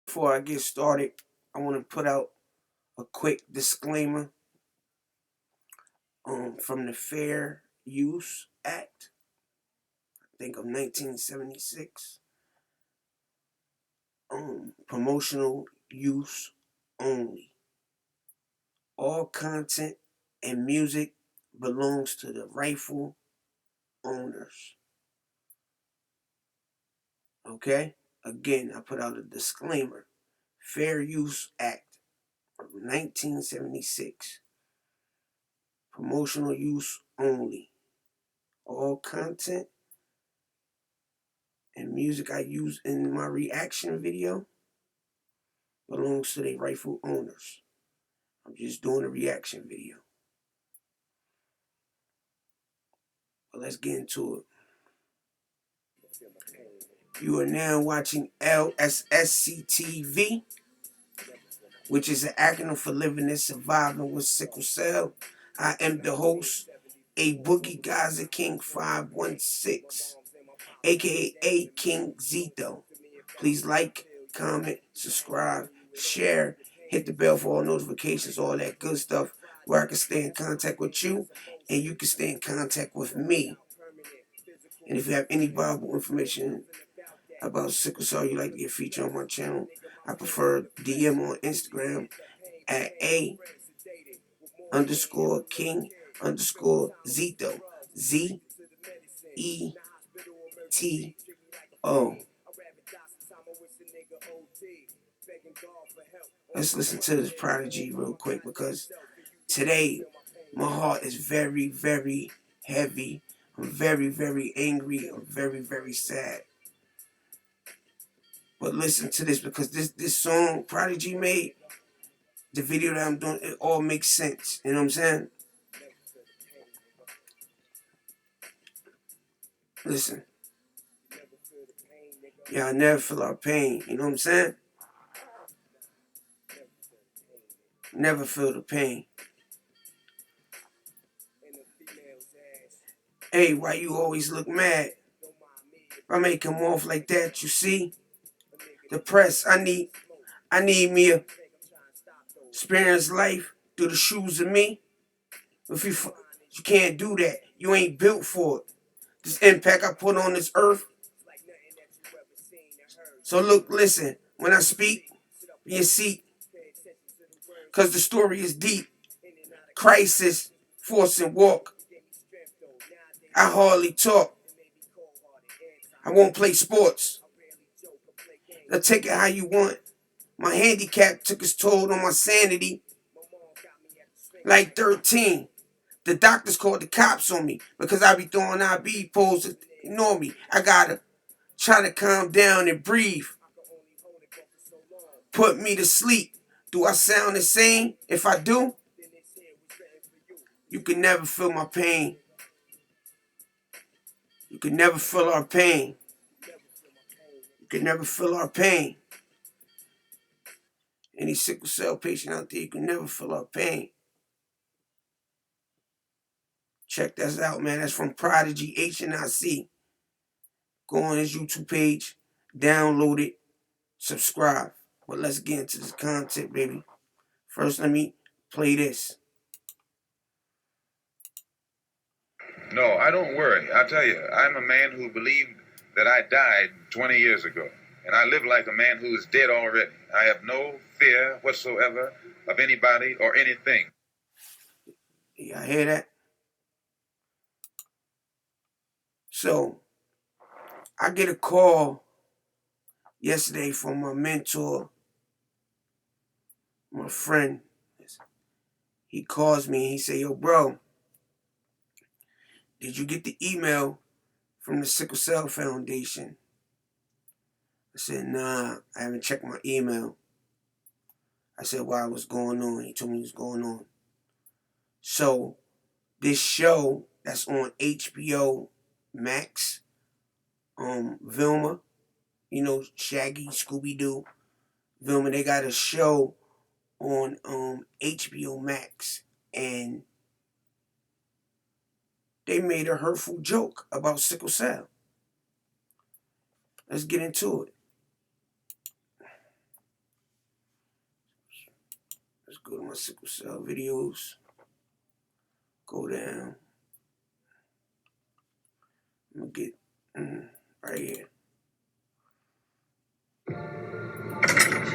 Before I get started, I want to put out a quick disclaimer from the Fair Use Act, I think of 1976. Promotional use only. All content and music belongs to the rightful owners. Okay? Again, I put out a disclaimer. Fair Use Act of 1976. Promotional use only. All content and music I use in my reaction video belongs to their rightful owners. I'm just doing a reaction video. But let's get into it. You are now watching LSSCTV, which is an acronym for Living and Surviving with Sickle Cell. I am the host, A Boogie Gaza King 516, aka A King Zito. Please like, comment, subscribe, share, hit the bell for all notifications, all that good stuff, where I can stay in contact with you and you can stay in contact with me. And if you have any valuable information about sickle cell you'd like to get featured on my channel, I prefer DM on Instagram at A_King_Zito. ZETO. Let's listen to this Prodigy real quick, because today my heart is very, very heavy. I'm very, very angry. I'm very, very sad. But listen to this, because this song Prodigy made, the video that I'm doing, it all makes sense. You know what I'm saying? Listen. Y'all never feel our pain. You know what I'm saying? Never feel the pain. Hey, why you always look mad? If I make him off like that, you see? The press, I need me a experience life through the shoes of me. If you can't do that, you ain't built for it. This impact I put on this earth. So look, listen, when I speak, be a seat, because the story is deep. Crisis, force and walk. I hardly talk. I won't play sports. Now take it how you want. My handicap took its toll on my sanity. Like 13, the doctors called the cops on me because I be throwing IB poles to ignore me. I gotta try to calm down and breathe. Put me to sleep. Do I sound the same? If I do, you can never feel my pain. You can never feel our pain. You can never feel our pain. Any sickle cell patient out there, you can never feel our pain. Check that out, man. That's from Prodigy, HNIC. Go on his YouTube page, download it, subscribe. But let's get into this content, baby. First, let me play this. No, I don't worry. I tell you, I'm a man who believed that I died 20 years ago. And I live like a man who is dead already. I have no fear whatsoever of anybody or anything. Y'all hear that? So, I get a call yesterday from my mentor, my friend. He calls me and he say, yo, bro, did you get the email from the Sickle Cell Foundation? I said, nah, I haven't checked my email. I said, why, what's going on? He told me what's going on. So, this show that's on HBO Max, Velma, you know, Shaggy, Scooby-Doo, Velma, they got a show on HBO Max, and they made a hurtful joke about sickle cell. Let's get into it. go to my sickle cell videos. Go down. I'm gonna get right here.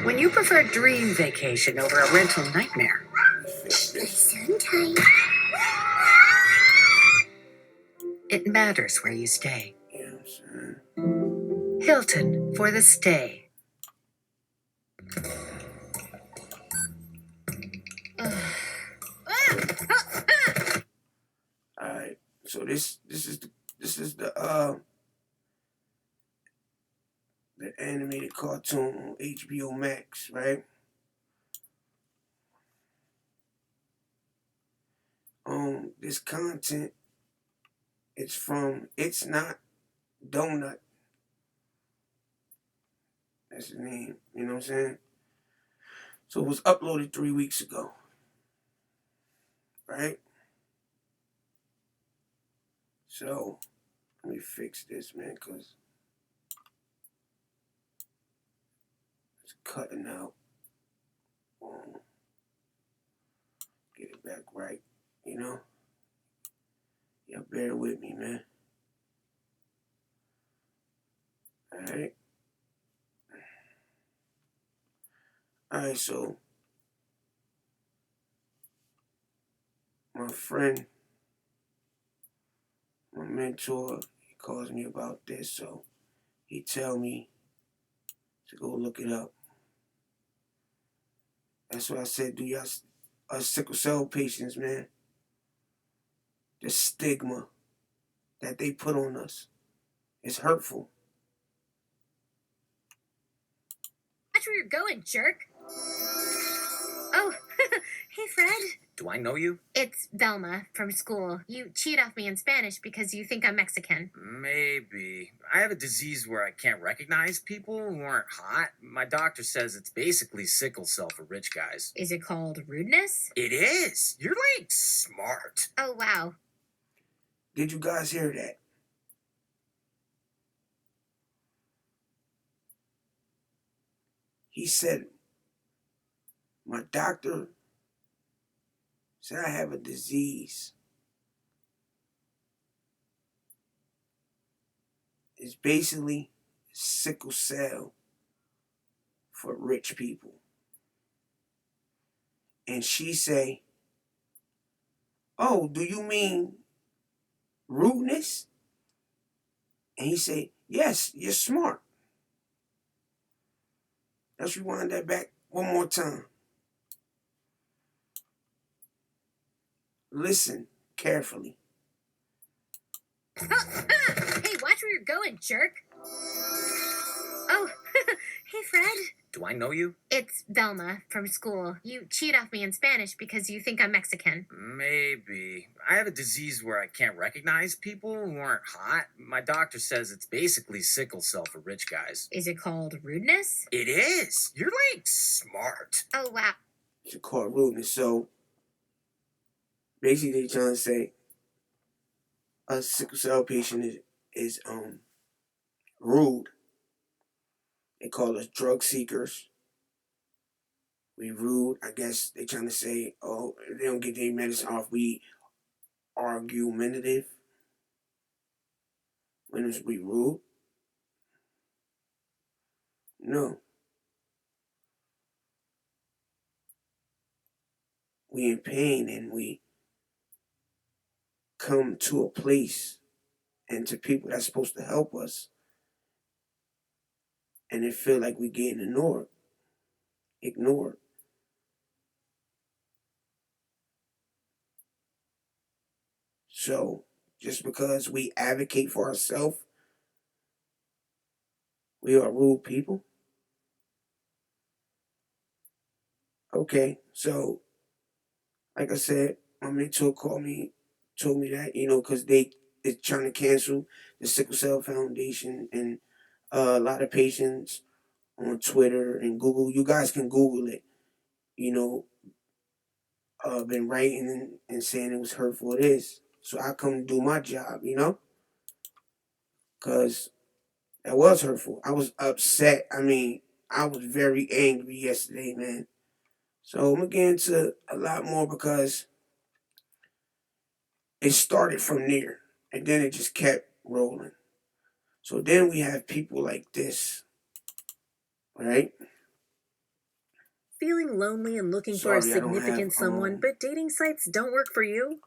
When you prefer dream vacation over a rental nightmare, it matters where you stay. You know what I'm saying? Hilton for the stay. Alright. So this is the animated cartoon on HBO Max, right? This content, it's from It's Not Donut. That's his name. You know what I'm saying? So it was uploaded 3 weeks ago, right? So let me fix this, man, because it's cutting out. Get it back right, you know? Y'all bear with me, man. Alright? Alright, so my friend, my mentor, he calls me about this, so he tell me to go look it up. That's what I said, do y'all, us sickle cell patients, man, the stigma that they put on us is hurtful. Watch where you're going, jerk. Oh, hey, Fred. Do I know you? It's Velma from school. You cheat off me in Spanish because you think I'm Mexican. Maybe. I have a disease where I can't recognize people who aren't hot. My doctor says it's basically sickle cell for rich guys. Is it called rudeness? It is. You're like smart. Oh, wow. Did you guys hear that? He said, my doctor said I have a disease. It's basically sickle cell for rich people. And she say, oh, do you mean rudeness? And he say, yes, you're smart. Let's rewind that back one more time. Listen carefully. Hey, watch where you're going, jerk. Oh, hey, Fred. Do I know you? It's Velma from school. You cheat off me in Spanish because you think I'm Mexican. Maybe. I have a disease where I can't recognize people who aren't hot. My doctor says it's basically sickle cell for rich guys. Is it called rudeness? It is. You're like smart. Oh, wow. It's called rudeness. So basically, they're trying to say a sickle cell patient is rude. They call us drug seekers. We rude. I guess they trying to say, oh, if they don't get their medicine off, we argumentative. When is we rude? No. We in pain and we come to a place and to people that's supposed to help us, and it feel like we getting ignored. So just because we advocate for ourselves, we are rude people. Okay, so like I said, my mentor told me that, because they're trying to cancel the Sickle Cell Foundation, and a lot of patients on Twitter and Google. You guys can Google it. Been writing and saying it was hurtful. It is. So I come to do my job, because that was hurtful. I was upset. I mean, I was very angry yesterday, man. So I'm gonna get into a lot more because it started from there and then it just kept rolling. So then we have people like this, right? Feeling lonely and looking for a Sorry, I don't have significant someone, but dating sites don't work for you?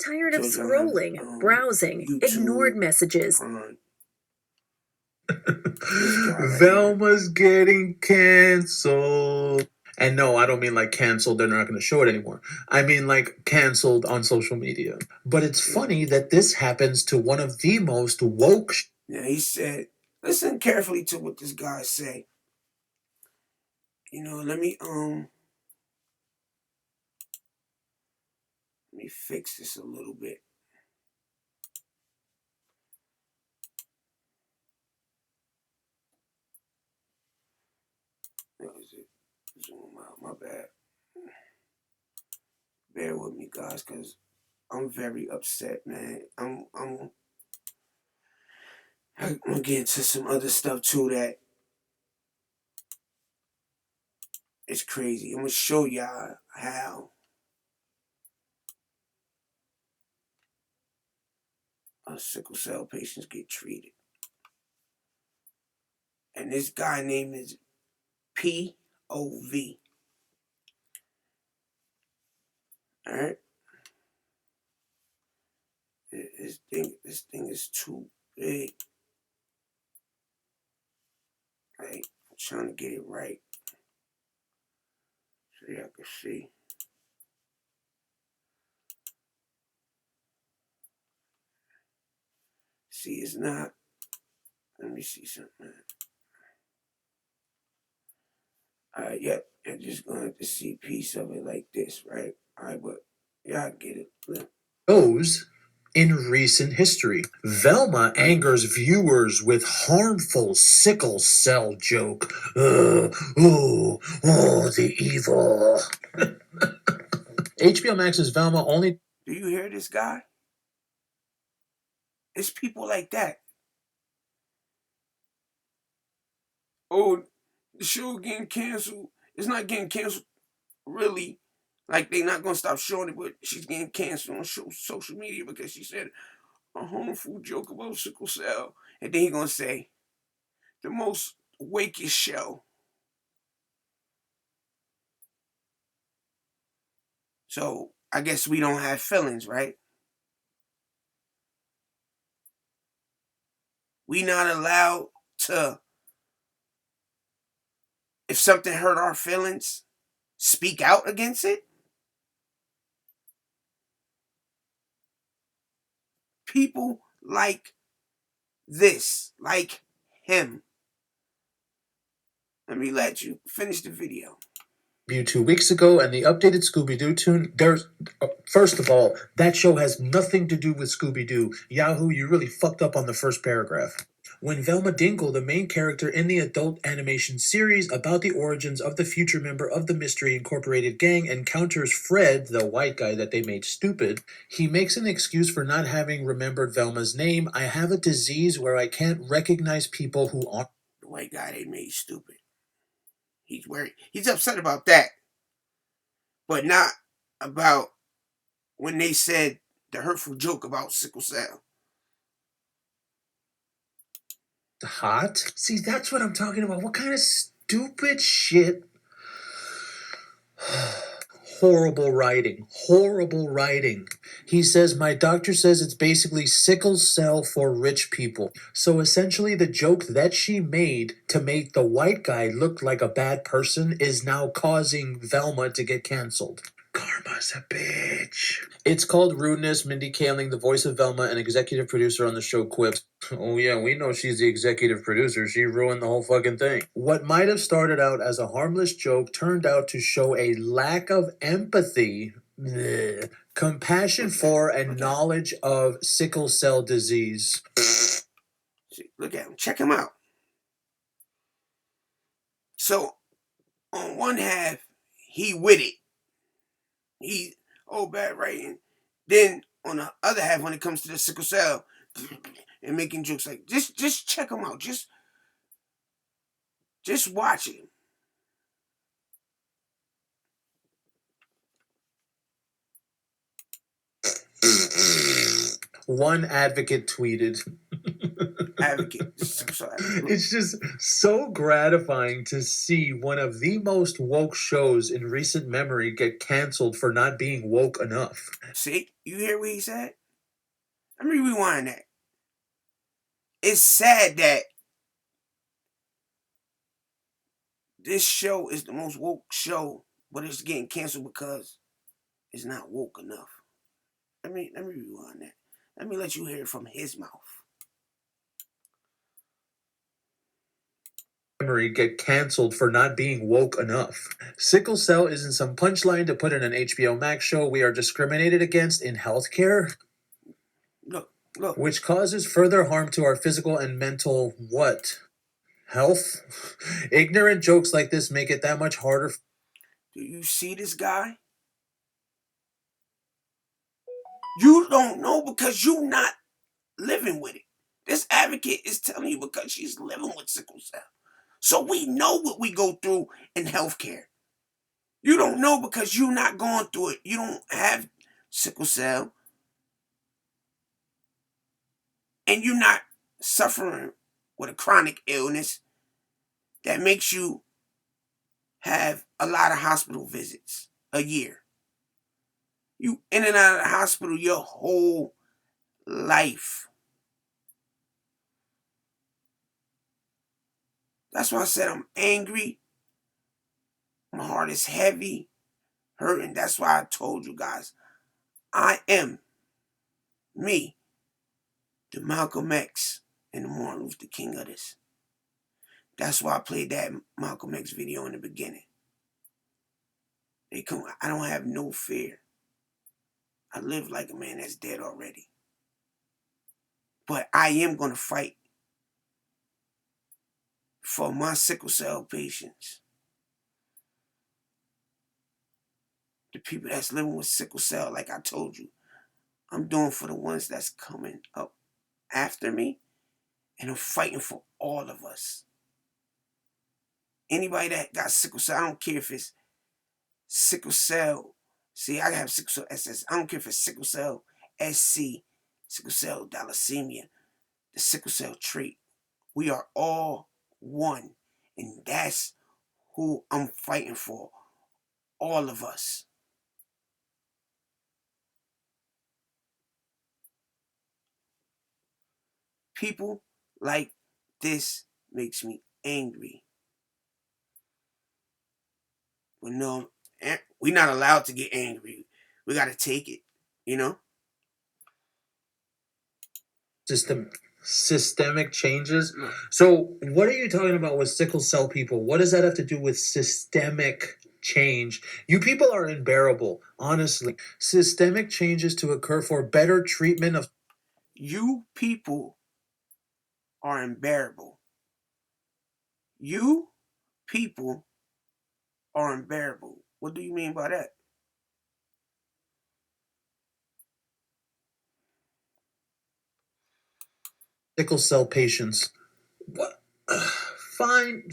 Tired of told you I don't have scrolling, browsing, ignored YouTube messages? Prime. This guy right here. Velma's getting canceled. And no, I don't mean like canceled, they're not going to show it anymore. I mean like canceled on social media. But it's funny that this happens to one of the most woke. Now he said, listen carefully to what this guy say. You know, let me fix this a little bit. That was it. Zoom out, my bad. Bear with me, guys, because I'm very upset, man. I'm gonna get into some other stuff too that is crazy. I'm gonna show y'all how sickle cell patients get treated. And this guy name is POV. Alright? This thing is too big. Right? I'm trying to get it right. So y'all can see. See, it's not. Let me see something. Alright, yep. You're just gonna have to see a piece of it like this, right? Alright, but y'all get it. Look. Shows in recent history. Velma angers viewers with harmful sickle cell joke. Oh, the evil. HBO Max's Velma only. Do you hear this guy? It's people like that. Oh, the show getting canceled. It's not getting canceled, really. Like, they're not gonna stop showing it, but she's getting canceled on social media because she said a harmful joke about sickle cell. And then he gonna say, the most wakest show. So, I guess we don't have feelings, right? We not allowed to, if something hurt our feelings, speak out against it. People like this, like him. Let me let you finish the video. 2 weeks ago, and the updated Scooby-Doo tune. There's first of all, that show has nothing to do with Scooby-Doo. Yahoo, you really fucked up on the first paragraph. When Velma Dingle, the main character in the adult animation series about the origins of the future member of the Mystery Incorporated gang, encounters Fred, the white guy that they made stupid, he makes an excuse for not having remembered Velma's name. I have a disease where I can't recognize people who aren't. The white guy they made stupid. He's worried. He's upset about that. But not about when they said the hurtful joke about sickle cell. Hot? See, that's what I'm talking about. What kind of stupid shit? Horrible writing. Horrible writing. He says, my doctor says it's basically sickle cell for rich people. So essentially, the joke that she made to make the white guy look like a bad person is now causing Velma to get canceled. Karma's a bitch. It's called rudeness. Mindy Kaling, the voice of Velma and executive producer on the show, quips, oh yeah, we know she's the executive producer. She ruined the whole fucking thing. What might have started out as a harmless joke turned out to show a lack of empathy, compassion for, and knowledge of sickle cell disease. See, look at him. Check him out. So, on one half, he with it. He, oh, bad writing. Then, on the other half, when it comes to the sickle cell, and making jokes like, just check him out. Just watch him. One advocate tweeted. Advocate. Sickle cell advocate. Look, It's just so gratifying to see one of the most woke shows in recent memory get canceled for not being woke enough. see, you hear what he said? Let me rewind that. It's sad that this show is the most woke show, but it's getting canceled because it's not woke enough. Let me rewind that. Let me let you hear it from his mouth. Memory get canceled for not being woke enough. Sickle cell isn't some punchline to put in an HBO Max show we are discriminated against in healthcare, Look. which causes further harm to our physical and mental what? Health? Ignorant jokes like this make it that much harder. Do you see this guy? You don't know because you're not living with it. This advocate is telling you because she's living with sickle cell. So we know what we go through in healthcare. You don't know because you're not going through it. You don't have sickle cell. And you're not suffering with a chronic illness that makes you have a lot of hospital visits a year. You in and out of the hospital your whole life. That's why I said I'm angry. My heart is heavy, hurting. That's why I told you guys, I am me, the Malcolm X and the Martin Luther King of this. That's why I played that Malcolm X video in the beginning. I don't have no fear. I live like a man that's dead already. But I am going to fight for my sickle cell patients. The people that's living with sickle cell, like I told you. I'm doing for the ones that's coming up after me. And I'm fighting for all of us. Anybody that got sickle cell, I don't care if it's sickle cell. See, I have sickle cell SS. I don't care if it's sickle cell SC, sickle cell thalassemia, the sickle cell trait. We are all one. And that's who I'm fighting for. All of us. People like this makes me angry. But no, we're not allowed to get angry. We got to take it, you know? Systemic changes. So, what are you talking about with sickle cell people? What does that have to do with systemic change? You people are unbearable, honestly. Systemic changes to occur for better treatment of. You people are unbearable. You people are unbearable. What do you mean by that? Sickle cell patients. What? Fine.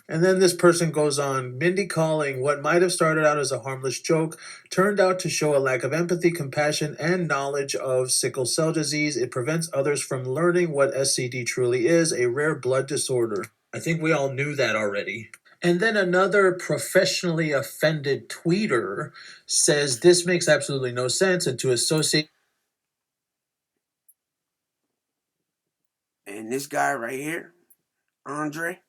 And then this person goes on, Mindy calling what might have started out as a harmless joke turned out to show a lack of empathy, compassion, and knowledge of sickle cell disease. It prevents others from learning what SCD truly is, a rare blood disorder. I think we all knew that already. And then another professionally offended tweeter says this makes absolutely no sense, and to associate. And this guy right here, Andre,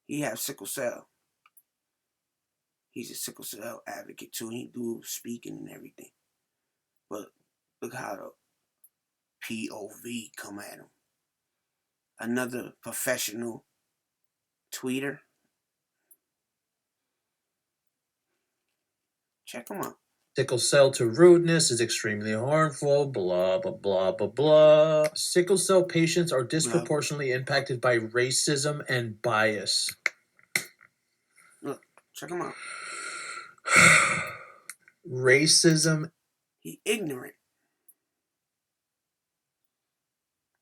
he has sickle cell. He's a sickle cell advocate too. He do speaking and everything. But look how the POV come at him. Another professional tweeter. Check him out. Sickle cell to rudeness is extremely harmful, blah, blah, blah, blah, blah. Sickle cell patients are disproportionately impacted by racism and bias. Look, check him out. Racism. He ignorant.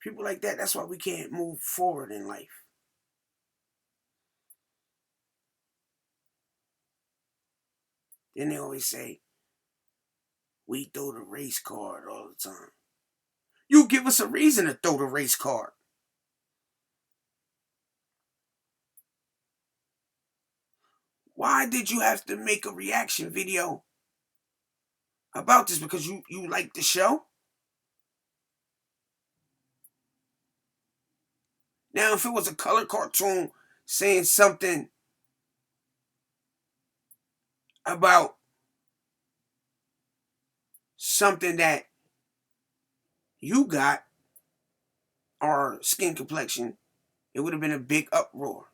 People like that, that's why we can't move forward in life. Then they always say, we throw the race card all the time. You give us a reason to throw the race card. Why did you have to make a reaction video about this? Because you like the show? Now, if it was a color cartoon saying something about something that you got, or skin complexion, it would have been a big uproar.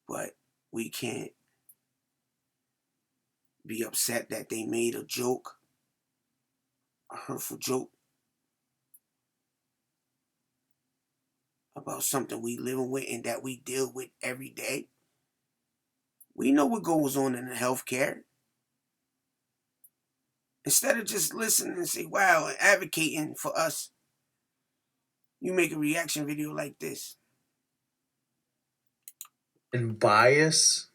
But we can't be upset that they made a joke, a hurtful joke, about something we living with and that we deal with every day. We know what goes on in the healthcare. Instead of just listening and say, wow, and advocating for us, you make a reaction video like this. And bias?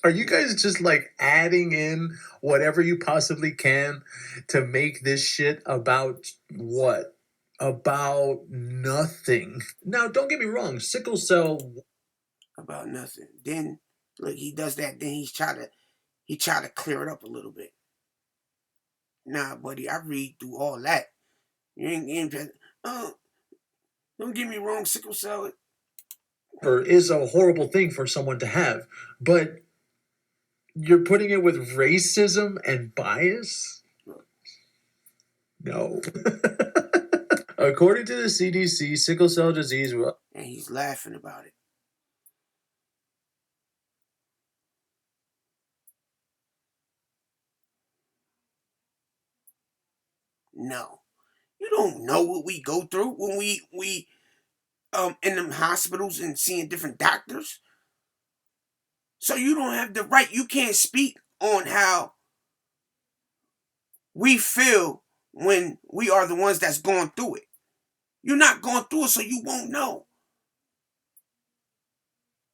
Are you guys just like adding in whatever you possibly can to make this shit about what? About nothing. Now, don't get me wrong, sickle cell. About nothing. Then, look, he does that. Then he try to clear it up a little bit. Nah, buddy, I read through all that. You ain't don't get me wrong, sickle cell. Is a horrible thing for someone to have, but you're putting it with racism and bias? No. According to the CDC, sickle cell disease. And he's laughing about it. No. You don't know what we go through when we in them hospitals and seeing different doctors. So you don't have the right. You can't speak on how we feel when we are the ones that's going through it. You're not going through it, so you won't know.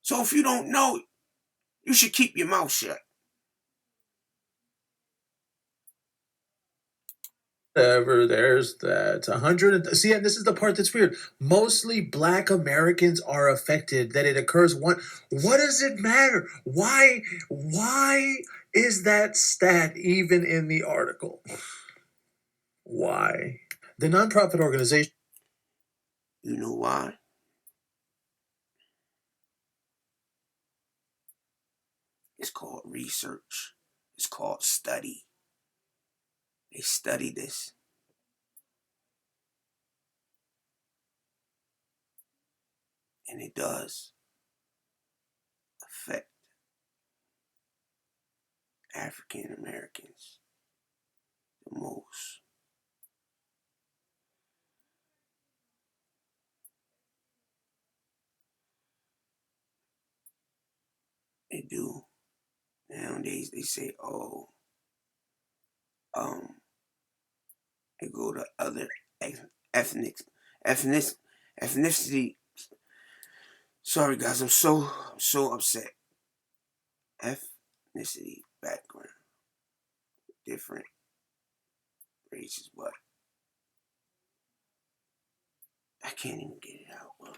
So if you don't know, you should keep your mouth shut. Whatever, there's that. 100. See, and this is the part that's weird. Mostly black Americans are affected, that it occurs one. What does it matter? Why is that stat even in the article? Why? The nonprofit organization. You know why? It's called research. It's called study. They study this. And it does affect African Americans the most. They do. Nowadays they say, oh, they go to other ethnic ethnicity. Sorry guys, I'm so upset. Ethnicity background. Different races, but I can't even get it out. Well,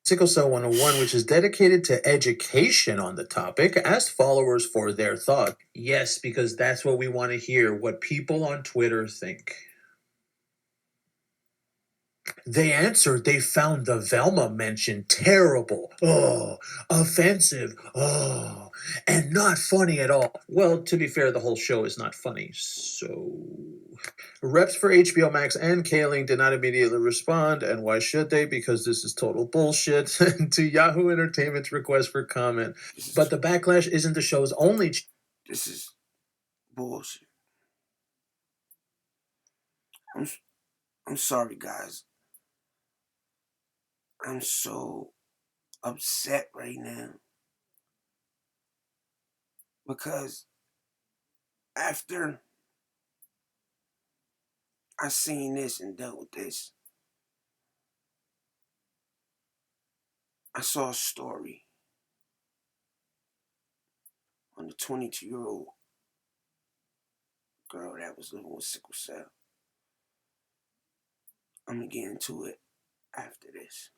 Sickle Cell 101, which is dedicated to education on the topic, asked followers for their thoughts. Yes, because that's what we want to hear, what people on Twitter think. They answered they found the Velma mention terrible, offensive, and not funny at all. Well, to be fair, the whole show is not funny, so... Reps for HBO Max and Kaling did not immediately respond, and why should they? Because this is total bullshit, to Yahoo Entertainment's request for comment. But the backlash isn't the show's only... This is bullshit. I'm sorry, guys. I'm so upset right now. Because after I seen this and dealt with this. I saw a story on the 22-year-old girl that was living with sickle cell. I'm going to get into it after this.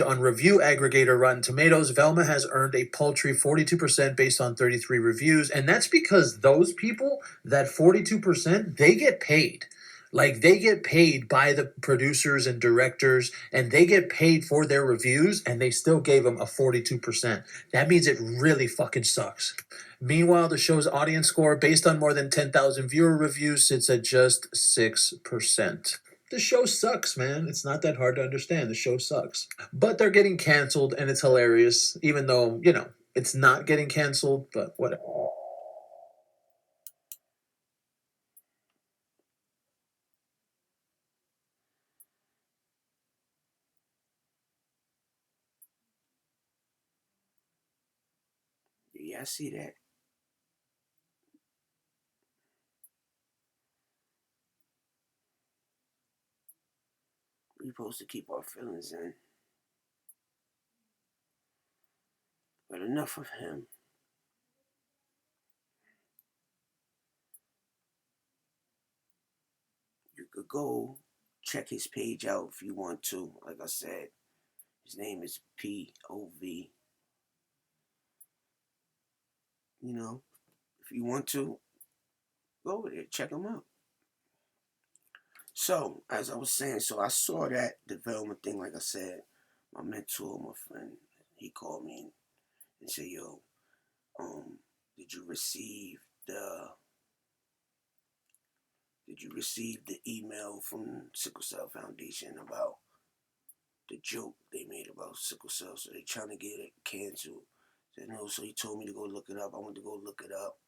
On review aggregator Rotten Tomatoes, Velma has earned a paltry 42% based on 33 reviews. And that's because those people, that 42%, they get paid. Like, they get paid by the producers and directors, and they get paid for their reviews, and they still gave them a 42%. That means it really fucking sucks. Meanwhile, the show's audience score, based on more than 10,000 viewer reviews, sits at just 6%. The show sucks, man. It's not that hard to understand. The show sucks. But they're getting canceled, and it's hilarious, even though, it's not getting canceled, but whatever. Yeah, I see that. We're supposed to keep our feelings in. But enough of him. You could go check his page out if you want to. Like I said, his name is POV. If you want to, go over there, check him out. So, as I was saying, I saw that development thing, like I said. My mentor, my friend, he called me and said, yo, did you receive the email from Sickle Cell Foundation about the joke they made about sickle cell? So they're trying to get it canceled. I said no, so he told me to go look it up. I went to go look it up.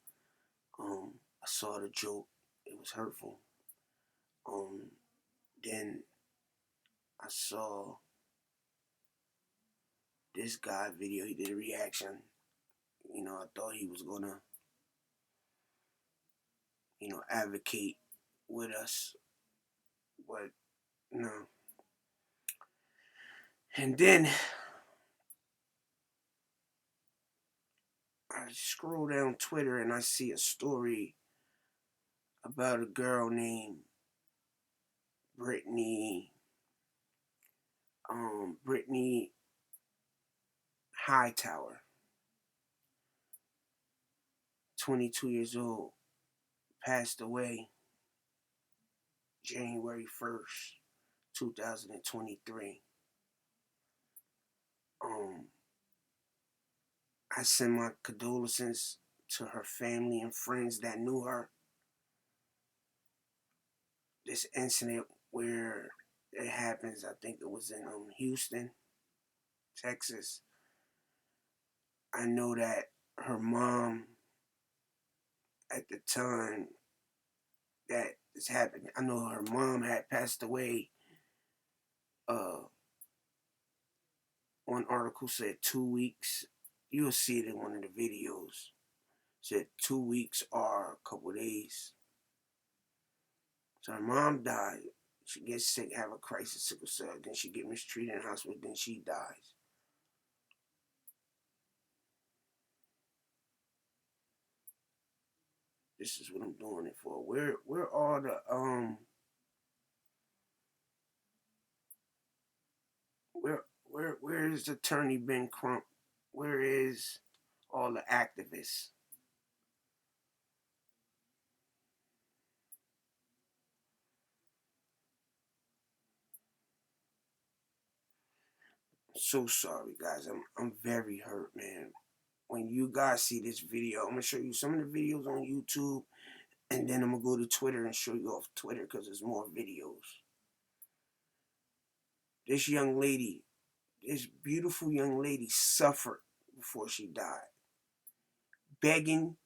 I saw the joke. It was hurtful. Then I saw this guy video. He did a reaction. I thought he was gonna, advocate with us, but no. And then I scroll down Twitter and I see a story about a girl named Brittany. Brittany HighTower, 22 years old, passed away January 1st, 2023. I send my condolences to her family and friends that knew her. This incident where it happens, I think it was in Houston, Texas. I know that her mom, at the time that this happened, I know her mom had passed away. One article said 2 weeks. You'll see it in one of the videos. Said 2 weeks or a couple days. So her mom died. She gets sick, have a crisis, sickle cell. Then she get mistreated in the hospital. Then she dies. This is what I'm doing it for. Where all the where is Attorney Ben Crump? Where is all the activists? So sorry, guys. I'm very hurt, man. When you guys see this video, I'm gonna show you some of the videos on YouTube, and then I'm gonna go to Twitter and show you off Twitter because there's more videos. This young lady, this beautiful young lady, suffered before she died, begging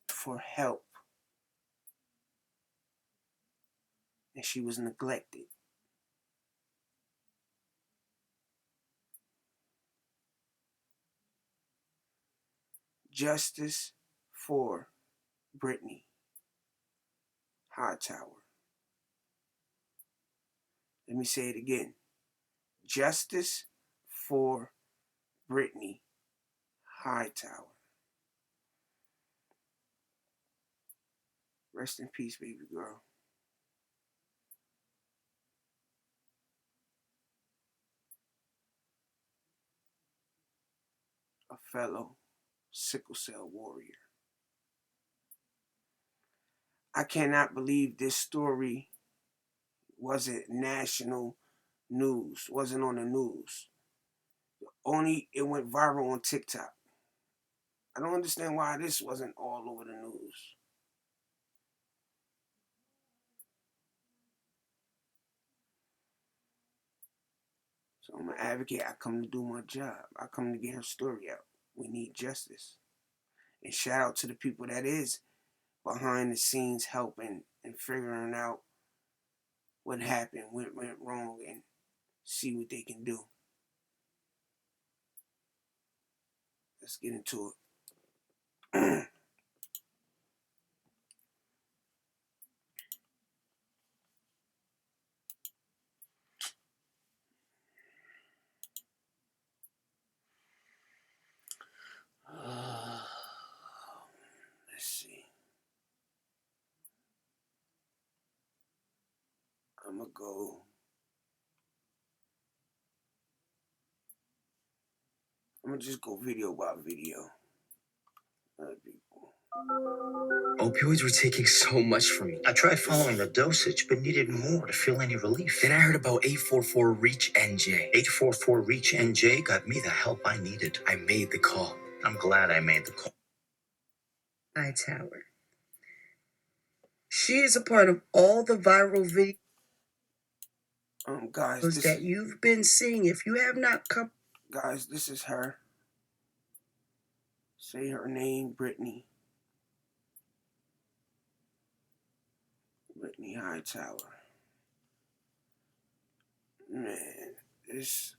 for help, and she was neglected. Justice for Brittany HighTower. Let me say it again. Justice for Brittany, HighTower. Rest in peace, baby girl. A fellow sickle cell warrior. I cannot believe this story wasn't national news, wasn't on the news. Only it went viral on TikTok. I don't understand why this wasn't all over the news. So I'm an advocate. I come to do my job. I come to get her story out. We need justice. And shout out to the people that is behind the scenes helping and figuring out what happened, what went wrong, and see what they can do. Let's get into it. Let's see. I'm gonna go. I'm gonna just go video by video. Opioids were taking so much from me. I tried following the dosage, but needed more to feel any relief. Then I heard about 844 Reach NJ. 844 Reach NJ got me the help I needed. I made the call. I'm glad I made the call. HighTower. She is a part of all the viral videos guys, that you've been seeing. If you have not come, guys, this is her. Say her name, Brittany. Brittany HighTower. Man, this.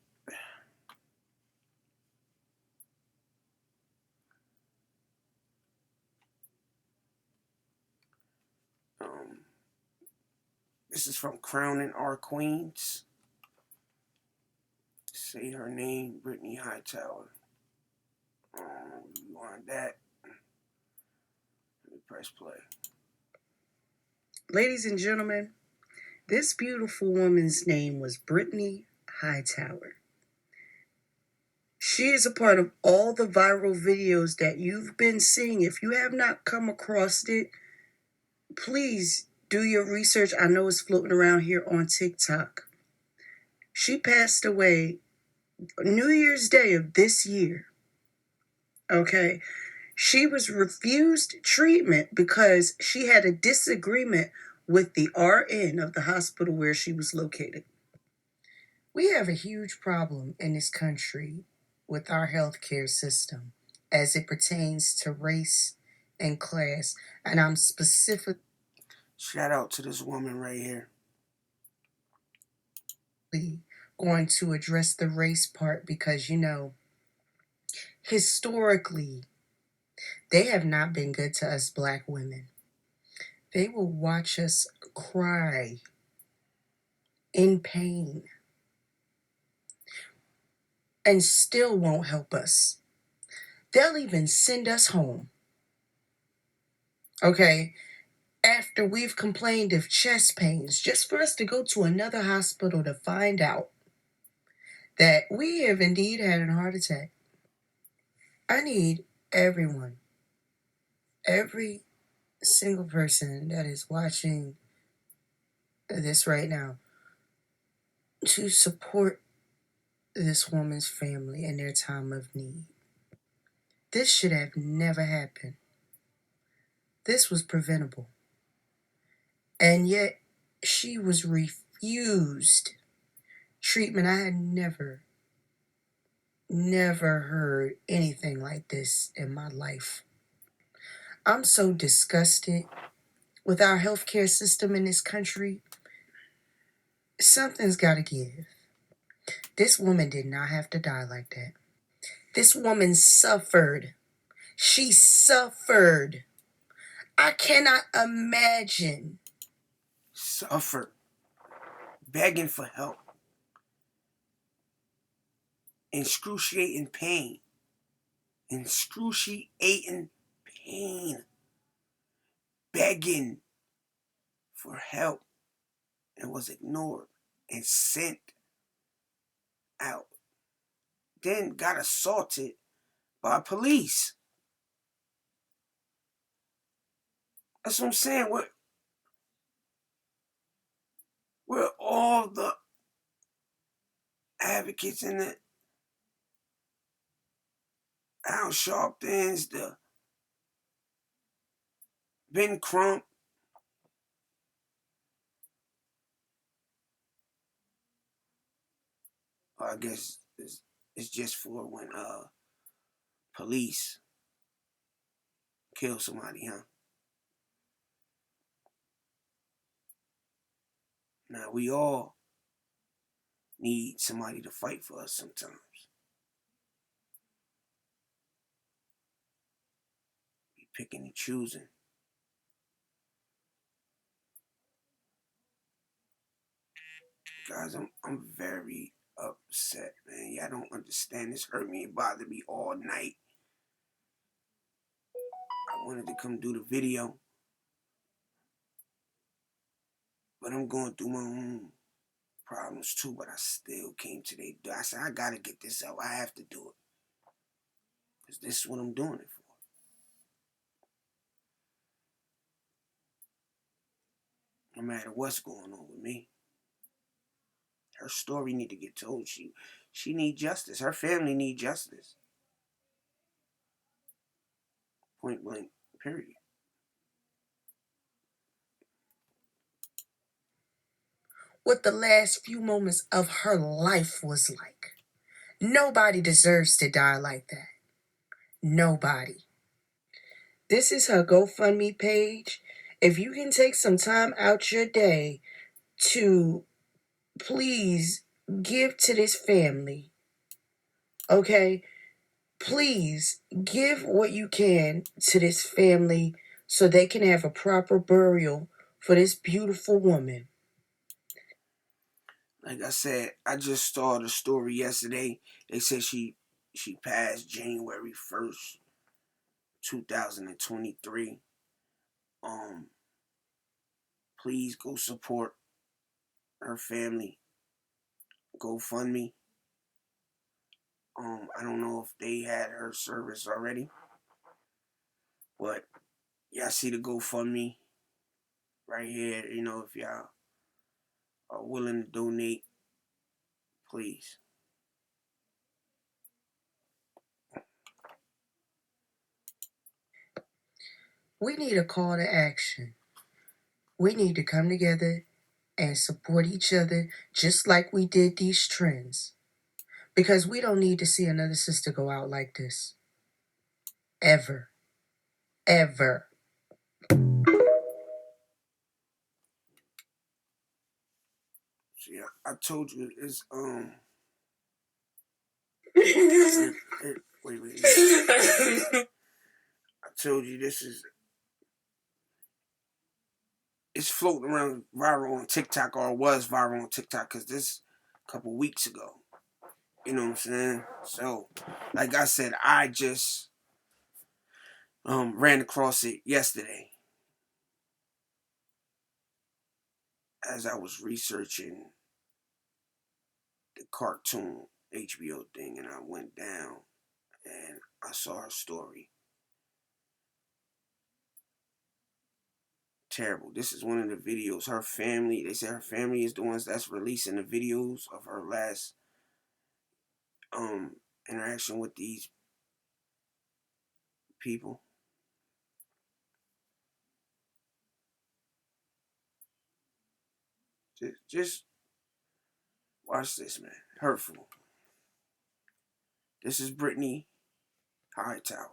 This is from Crowning Our Queens. Say her name, Brittany HighTower. You want that? Let me press play. ladies and gentlemen, this beautiful woman's name was Brittany HighTower. She is a part of all the viral videos that you've been seeing. If you have not come across it, please do your research. I know it's floating around here on TikTok. She passed away New Year's Day of this year. Okay. She was refused treatment because she had a disagreement with the RN of the hospital where she was located. We have a huge problem in this country with our healthcare system as it pertains to race and class. And I'm specifically Shout out to this woman right here. going to address the race part because, historically, they have not been good to us Black women. They will watch us cry in pain and still won't help us. They'll even send us home. Okay? After we've complained of chest pains, just for us to go to another hospital to find out that we have indeed had a heart attack. I need everyone, every single person that is watching this right now, to support this woman's family in their time of need. This should have never happened. This was preventable. And yet, she was refused treatment. I had never heard anything like this in my life. I'm so disgusted with our healthcare system in this country. Something's got to give. This woman did not have to die like that. This woman suffered. She suffered. I cannot imagine suffered, begging for help, excruciating pain, begging for help, and was ignored and sent out. Then got assaulted by police. That's what I'm saying. We're all the advocates in the Al Sharptons, the Ben Crump. I guess it's just for when police kill somebody, huh? Now we all need somebody to fight for us sometimes. Be picking and choosing. Guys, I'm very upset, man. Y'all don't understand. This hurt me and bothered me all night. I wanted to come do the video, but I'm going through my own problems too. But I still came today. I said, I gotta get this out. I have to do it. Because this is what I'm doing it for. No matter what's going on with me. Her story need to get told. She need justice. Her family need justice. Point blank, period. What the last few moments of her life was like. Nobody deserves to die like that. Nobody. This is her GoFundMe page. If you can take some time out your day to please give to this family, okay? Please give what you can to this family so they can have a proper burial for this beautiful woman. Like I said, I just saw the story yesterday. They said she passed January 1st, 2023. Please go support her family. GoFundMe. I don't know if they had her service already, but y'all see the GoFundMe right here. You know, if y'all are willing to donate, please. We need a call to action. We need to come together and support each other just like we did these trends. Because we don't need to see another sister go out like this. Ever. Ever. See, I told you it's wait. I told you it's floating around viral on TikTok, or was viral on TikTok, because this a couple weeks ago. You know what I'm saying? So, like I said, I just ran across it yesterday as I was researching the cartoon HBO thing, and I went down and I saw her story. Terrible. This is one of the videos. Her family, they say her family is the ones that's releasing the videos of her last interaction with these people. Just watch this, man. Hurtful. This is Brittany, HighTower.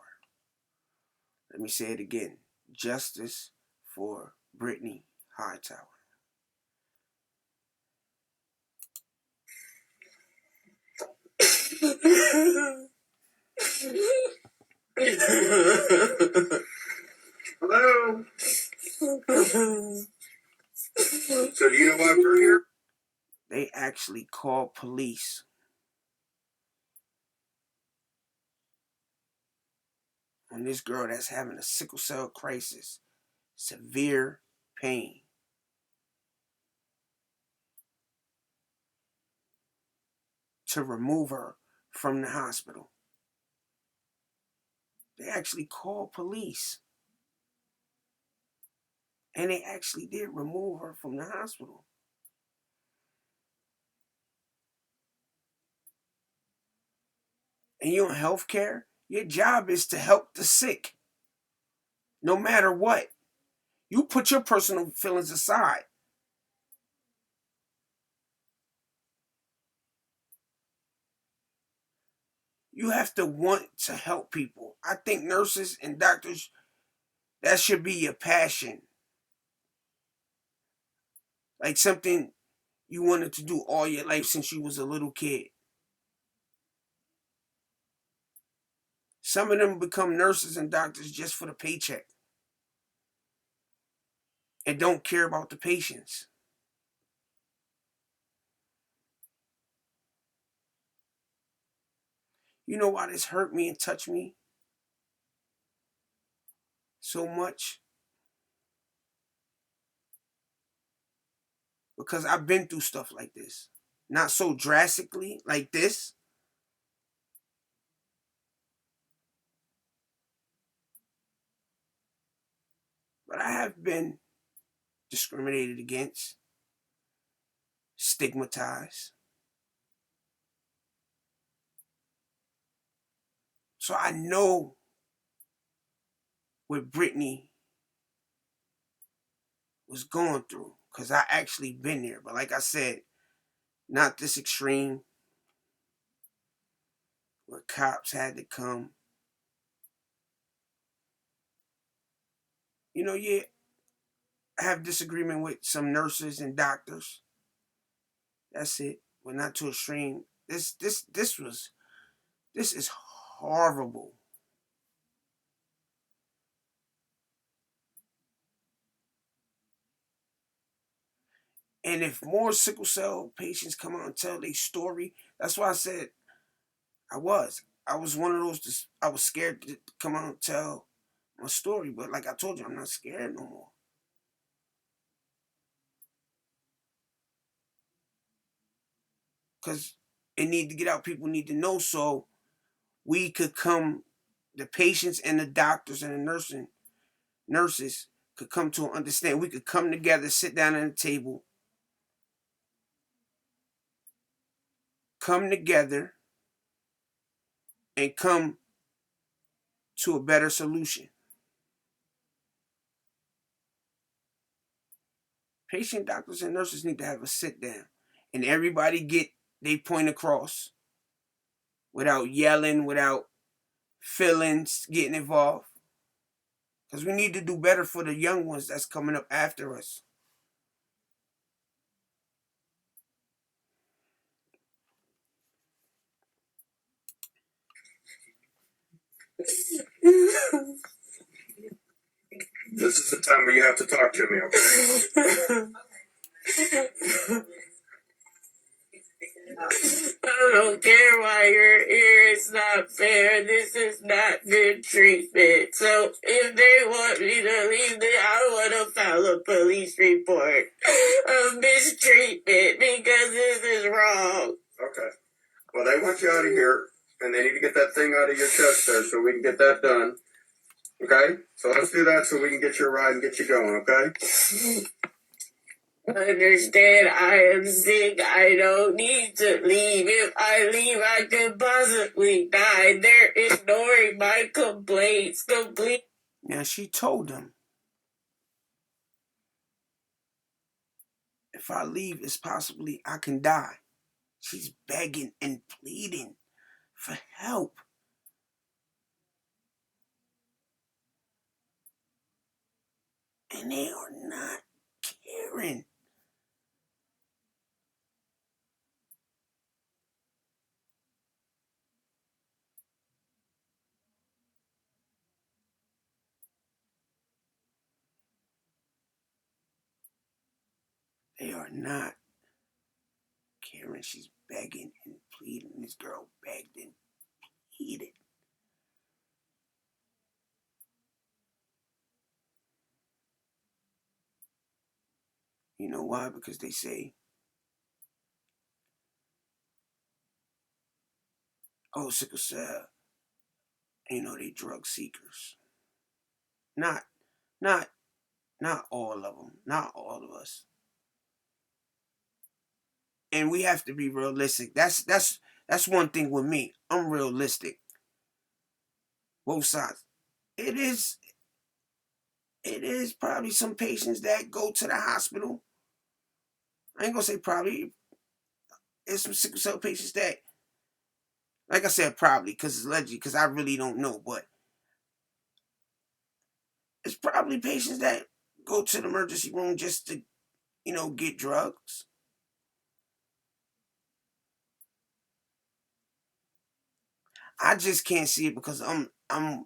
Let me say it again. Justice for Brittany, HighTower. Hello? So do you know why we're here? They actually called police. On this girl that's having a sickle cell crisis, severe pain. To remove her from the hospital. They actually called police. And they actually did remove her from the hospital. And you're in healthcare, your job is to help the sick. No matter what. You put your personal feelings aside. You have to want to help people. I think nurses and doctors, that should be your passion. Like something you wanted to do all your life since you was a little kid. Some of them become nurses and doctors just for the paycheck. And don't care about the patients. You know why this hurt me and touched me so much? Because I've been through stuff like this. Not so drastically like this. But I have been discriminated against, stigmatized. So I know what Brittany was going through because I actually been there. But like I said, not this extreme where cops had to come. You know, yeah, I have disagreement with some nurses and doctors. That's it. But not too extreme. This is horrible. And if more sickle cell patients come out and tell their story, that's why I said I was. I was one of those, I was scared to come out and tell my story. But like I told you, I'm not scared no more. Because it need to get out. People need to know so we could come, the patients and the doctors and the nurses could come to understand. We could come together, sit down at a table, come together, and come to a better solution. Patient doctors and nurses need to have a sit down and everybody get they point across without yelling, without feelings getting involved. Because we need to do better for the young ones that's coming up after us. This is the time where you have to talk to me, okay? I don't care why you're here. It's not fair. This is not good treatment. So if they want me to leave, then I want to file a police report of mistreatment because this is wrong. Okay. Well, they want you out of here, and they need to get that thing out of your chest there so we can get that done. Okay? So let's do that so we can get you a ride and get you going, okay? Understand, I am sick. I don't need to leave. If I leave, I could possibly die. They're ignoring my complaints. Now she told them, if I leave, it's possibly I can die. She's begging and pleading for help. And they are not caring. They are not caring. She's begging and pleading. This girl begged and pleaded. You know why? Because they say, oh, sickle cell, they drug seekers. Not, not, not all of them. Not all of us. And we have to be realistic. That's one thing with me. I'm realistic. Both sides. It is probably some patients that go to the hospital. I ain't gonna say probably. There's some sickle cell patients that, like I said, probably because it's alleged, because I really don't know, but it's probably patients that go to the emergency room just to, get drugs. I just can't see it because I'm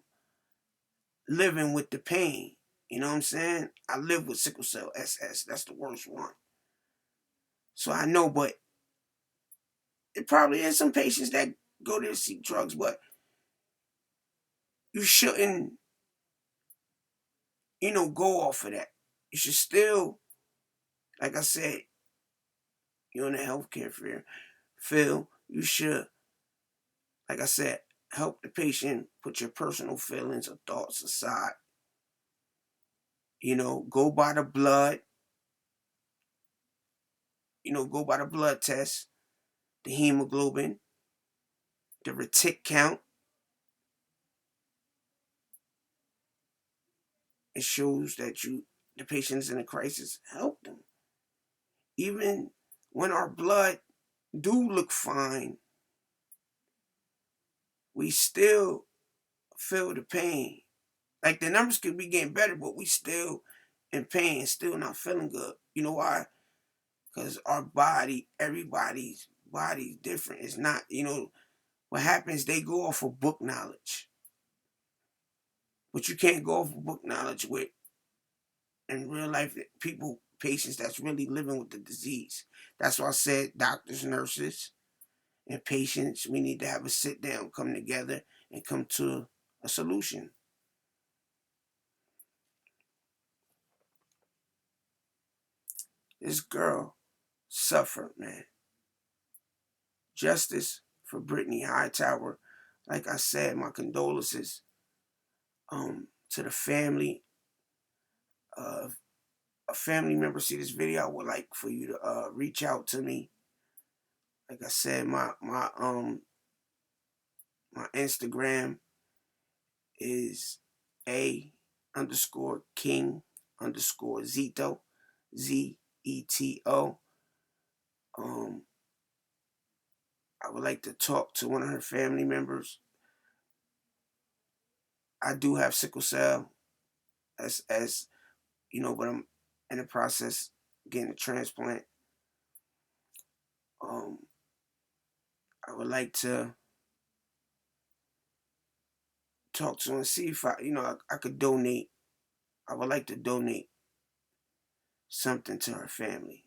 living with the pain. You know what I'm saying? I live with sickle cell SS. That's the worst one. So I know, but it probably is some patients that go there to seek drugs, but you shouldn't, go off of that. You should still, like I said, you're in the healthcare field. You should, like I said, help the patient put your personal feelings or thoughts aside. Go by the blood. Go by the blood test, the hemoglobin, the retic count. It shows that the patient is in a crisis. Help them. Even when our blood do look fine, we still feel the pain. Like the numbers could be getting better, but we still in pain, still not feeling good. You know why? Because our body, everybody's body is different. It's not, what happens, they go off of book knowledge. But you can't go off of book knowledge with, in real life, patients that's really living with the disease. That's why I said doctors, nurses, and patients, we need to have a sit down, come together, and come to a solution. This girl suffered, man. Justice for Brittany HighTower. Like I said, my condolences to the family. A family member see this video, I would like for you to reach out to me. Like I said, my Instagram is A_King_Zito, ZETO. I would like to talk to one of her family members. I do have sickle cell, as but I'm in the process getting a transplant. I would like to talk to her and see if I could donate. I would like to donate something to her family.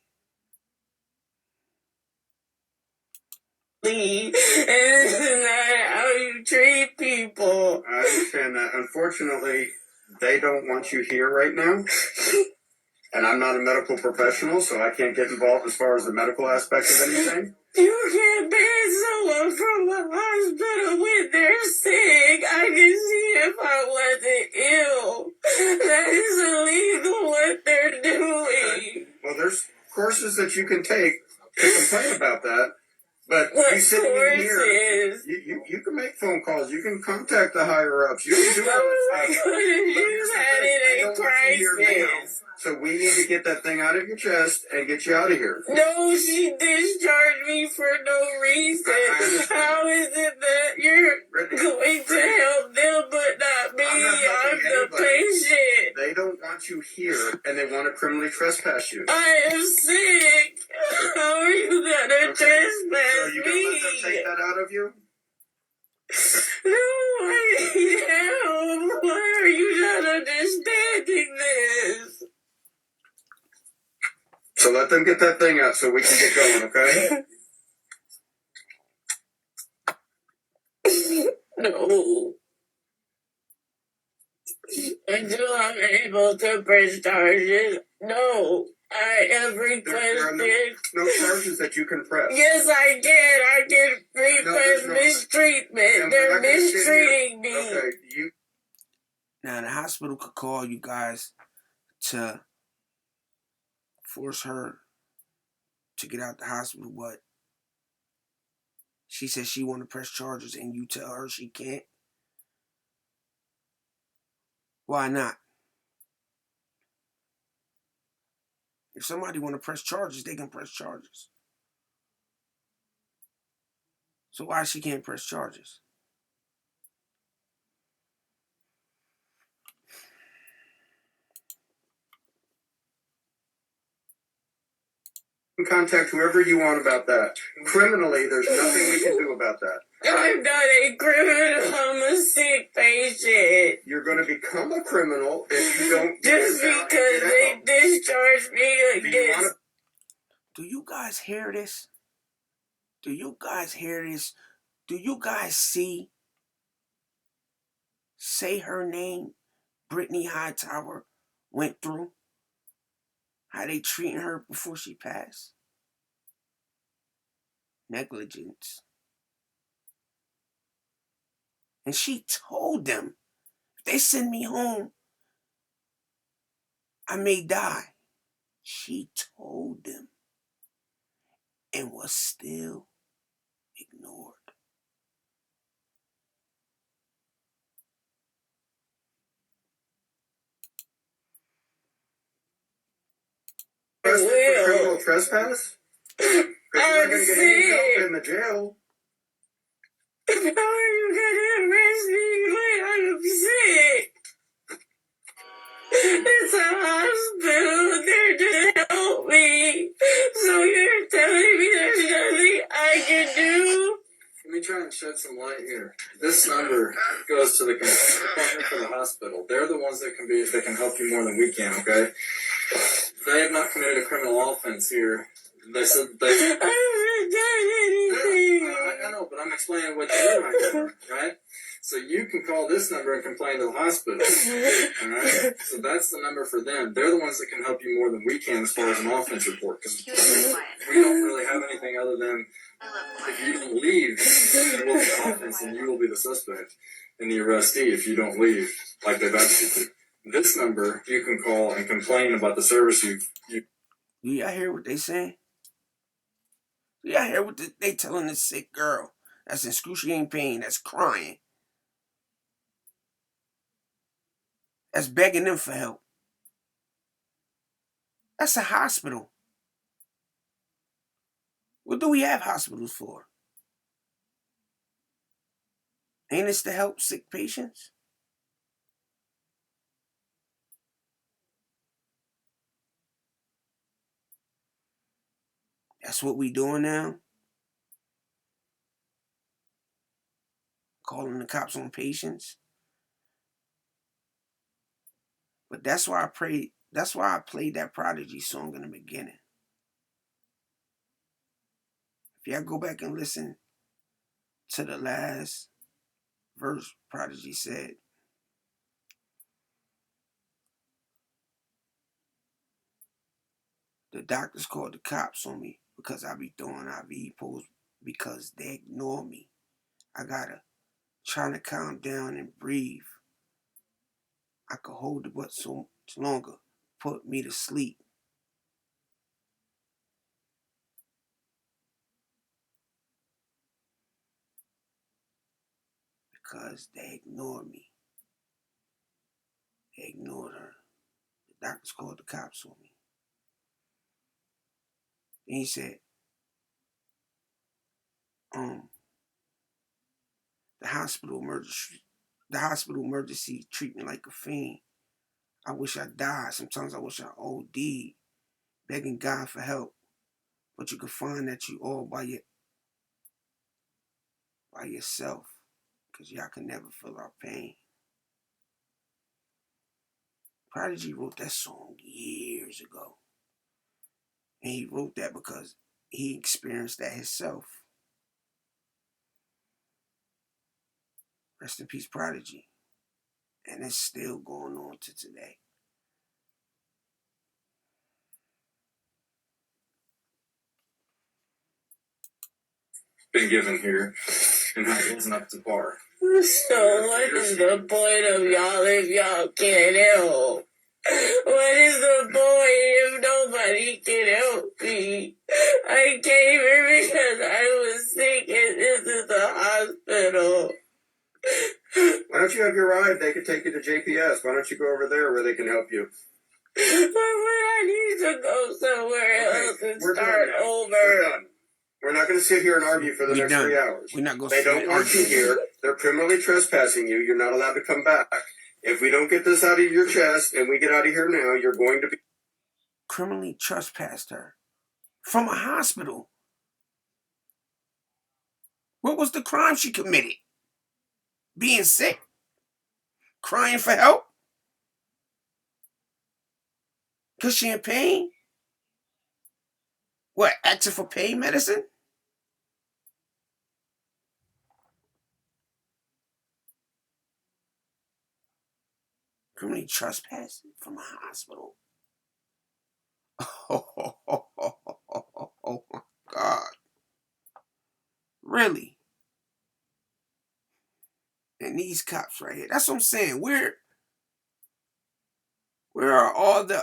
Isn't that how you treat people? I understand that. Unfortunately, they don't want you here right now. And I'm not a medical professional, so I can't get involved as far as the medical aspect of anything. You can't ban someone from the hospital when they're sick. I can see if I wasn't ill. That is illegal what they're doing. Well, there's courses that you can take to complain about that. But What you sitting in here, courses? you can make phone calls. You can contact the higher ups. You can do all I this stuff. could have used that in a crisis. So we need to get that thing out of your chest and get you out of here. No, she discharged me for no reason. How is it that you're going to help them but not me? I'm the patient. They don't want you here, and they want to criminally trespass you. I am sick. How are you gonna trespass So you gonna let them take that out of you? No, I need help. Why are you not understanding this? So let them get that thing out so we can get going, okay? No. Until I'm able to press charges, no. I have There are requested. no charges that you can press. Yes, I can. I can request no. mistreatment. And They're we're not gonna sit mistreating me. Okay, you. Now the hospital could call you guys to force her to get out the hospital, but she says she want to press charges and you tell her she can't. Why not? If somebody want to press charges, they can press charges. So why she can't press charges? You can contact whoever you want about that. Criminally, there's nothing we can do about that. I'm not a criminal. I'm a sick patient. You're going to become a criminal if you don't. Just because they discharged me again. Do you guys hear this? Do you guys hear this? Do you guys see? Say her name, Brittany HighTower went through. How they treating her before she passed. Negligence. And she told them, if they send me home, I may die. She told them and was still ignored. Criminal trespass? Because you're not going to get any help in the jail. How are you gonna arrest me when I'm sick? It's a hospital. They're just help me. So you're telling me there's nothing I can do? Let me try and shed some light here. This number goes to the department for the hospital. They're the ones that can help you more than we can, okay? They have not committed a criminal offense here. They said they... I haven't done anything. I know, but I'm explaining what you're doing, right? So you can call this number and complain to the hospital. Alright? So that's the number for them. They're the ones that can help you more than we can as far as an offense report. Because we don't really have anything other than if you don't leave, there will be an offense and you will be the suspect and the arrestee if you don't leave like they've asked you to. This number you can call and complain about the service you. Do y'all hear what they saying? Do y'all hear what they telling this sick girl that's in excruciating pain, that's crying, that's begging them for help? That's a hospital. What do we have hospitals for? Ain't this to help sick patients? That's what we doing now? Calling the cops on patients? But that's why I played that Prodigy song in the beginning. If y'all go back and listen to the last verse, Prodigy said, the doctors called the cops on me because I be throwing IV poles because they ignore me. I gotta try to calm down and breathe. I could hold it but so much longer. Put me to sleep. Because they ignored me. They ignored her. The doctors called the cops on me. Then he said, the hospital emergency treat me like a fiend. I wish I died. Sometimes I wish I OD'd, begging God for help. But you can find that you all by yourself, because y'all can never feel our pain. Prodigy wrote that song years ago. And he wrote that because he experienced that himself. Rest in peace, Prodigy. And it's still going on to today. Been given here and how it wasn't up to par. So what is the point of y'all if y'all can't help? What is the point if nobody can help me? I came here because I was sick and this is the hospital. Why don't you have your ride? They could take you to JPS. Why don't you go over there where they can help you? Why would I need to go somewhere else and start over? We're done. We're not going to sit here and argue for the next 3 hours. We're not going They don't want you here. They're criminally trespassing you. You're not allowed to come back. If we don't get this out of your chest and we get out of here now, you're going to be... Criminally trespassed her from a hospital. What was the crime she committed? Being sick? Crying for help? Because she in pain? What, asking for pain medicine? Criminally trespassed from a hospital? Oh my God. Really? And these cops right here. That's what I'm saying. Where are all the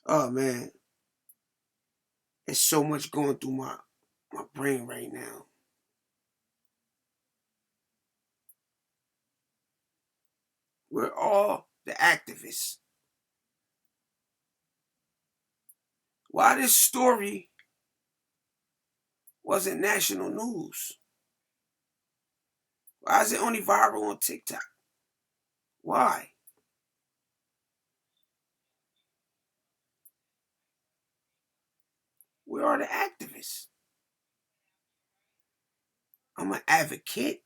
oh man. There's so much going through my brain right now. We're all the activists. Why this story wasn't national news? Why is it only viral on TikTok? Why? Where are the activists? I'm an advocate.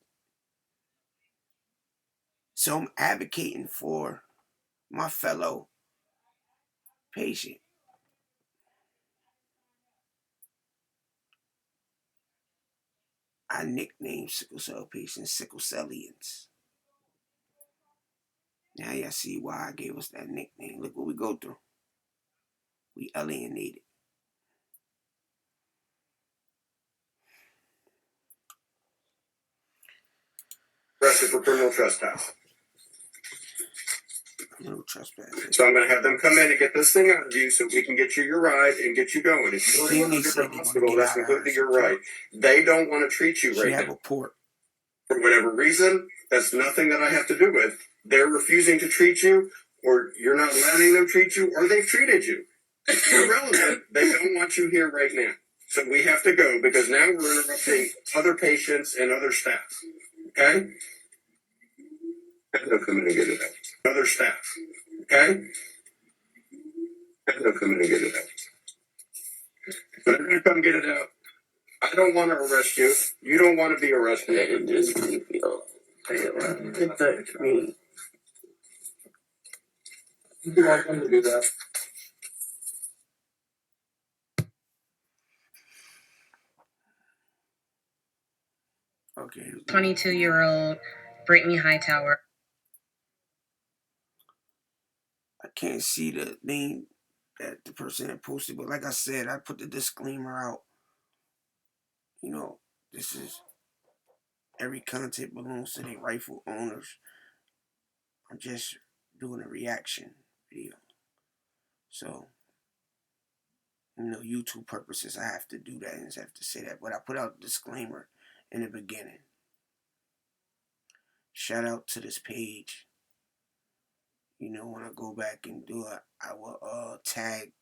So I'm advocating for my fellow patient. I nicknamed sickle cell patients sicklecellawareness. Now y'all see why I gave us that nickname. Look what we go through. We alienated. Arrested for criminal trespass. Criminal trespass. So I'm going to have them come in and get this thing out of you so we can get you your ride and get you going. If you don't want to go to the hospital, that's completely your right. They don't want to treat you right now. She have a port. For whatever reason, that's nothing that I have to do with. They're refusing to treat you, or you're not letting them treat you, or they've treated you. It's irrelevant. They don't want you here right now. So we have to go because now we're interrupting other patients and other staff. Okay? They'll come in and get it out. Other staff. Okay? They'll come in and get it out. So they're going to come get it out. I don't want to arrest you. You don't want to be arrested. Just leave me alone. It touched me. You're welcome to do that. Okay. 22-year-old Brittany HighTower. I can't see the name that the person had posted, but like I said, I put the disclaimer out. You know, this is every content belongs to the rightful owners. I'm just doing a reaction video. So, you know, YouTube purposes, I have to do that and I have to say that. But I put out a disclaimer in the beginning. Shout out to this page. You know, when I go back and do it, I will tag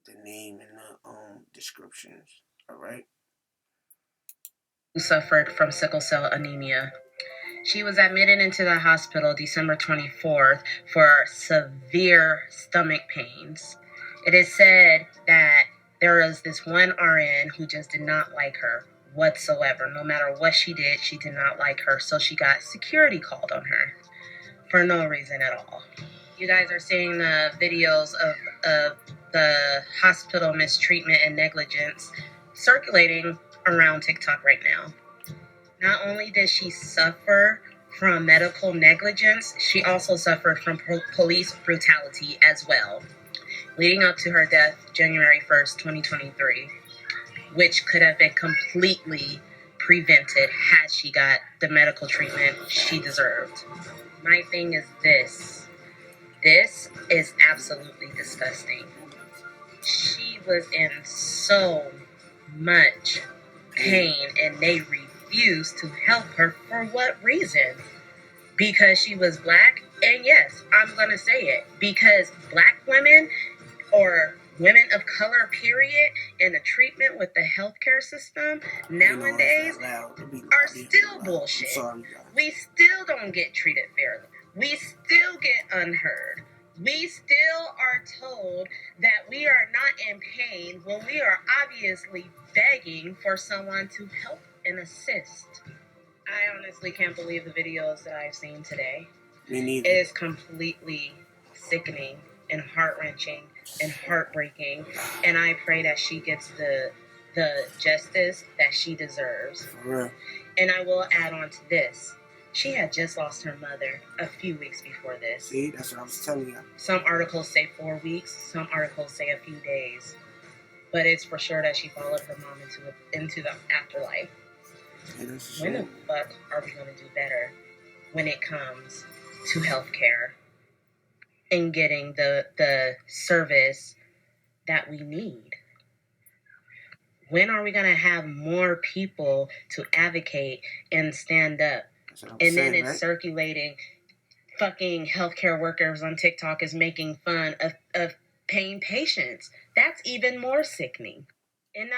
the name in the descriptions. All right. Who suffered from sickle cell anemia. She was admitted into the hospital December 24th for severe stomach pains. It is said that there was this one RN who just did not like her whatsoever. No matter what she did not like her. So she got security called on her for no reason at all. You guys are seeing the videos of the hospital mistreatment and negligence circulating around TikTok right now. Not only did she suffer from medical negligence, she also suffered from police brutality as well, leading up to her death January 1st, 2023, which could have been completely prevented had she got the medical treatment she deserved. My thing is this. This is absolutely disgusting. She was in so much pain and they refused to help her. For what reason? Because she was black? And yes, I'm going to say it. Because black women or women of color, period, in the treatment with the healthcare system nowadays are still bullshit. We still don't get treated fairly. We still get unheard. We still are told that we are not in pain when we are obviously begging for someone to help and assist. I honestly can't believe the videos that I've seen today. Me neither. It is completely sickening and heart-wrenching and heartbreaking, and I pray that she gets the justice that she deserves. For real. And I will add on to this. She had just lost her mother a few weeks before this. See, that's what I was telling you. Some articles say 4 weeks, some articles say a few days. But it's for sure that she followed her mom into the afterlife. When the fuck are we going to do better when it comes to healthcare and getting the service that we need? When are we going to have more people to advocate and stand up? And then it's circulating. Fucking healthcare workers on TikTok is making fun of paying patients. That's even more sickening. And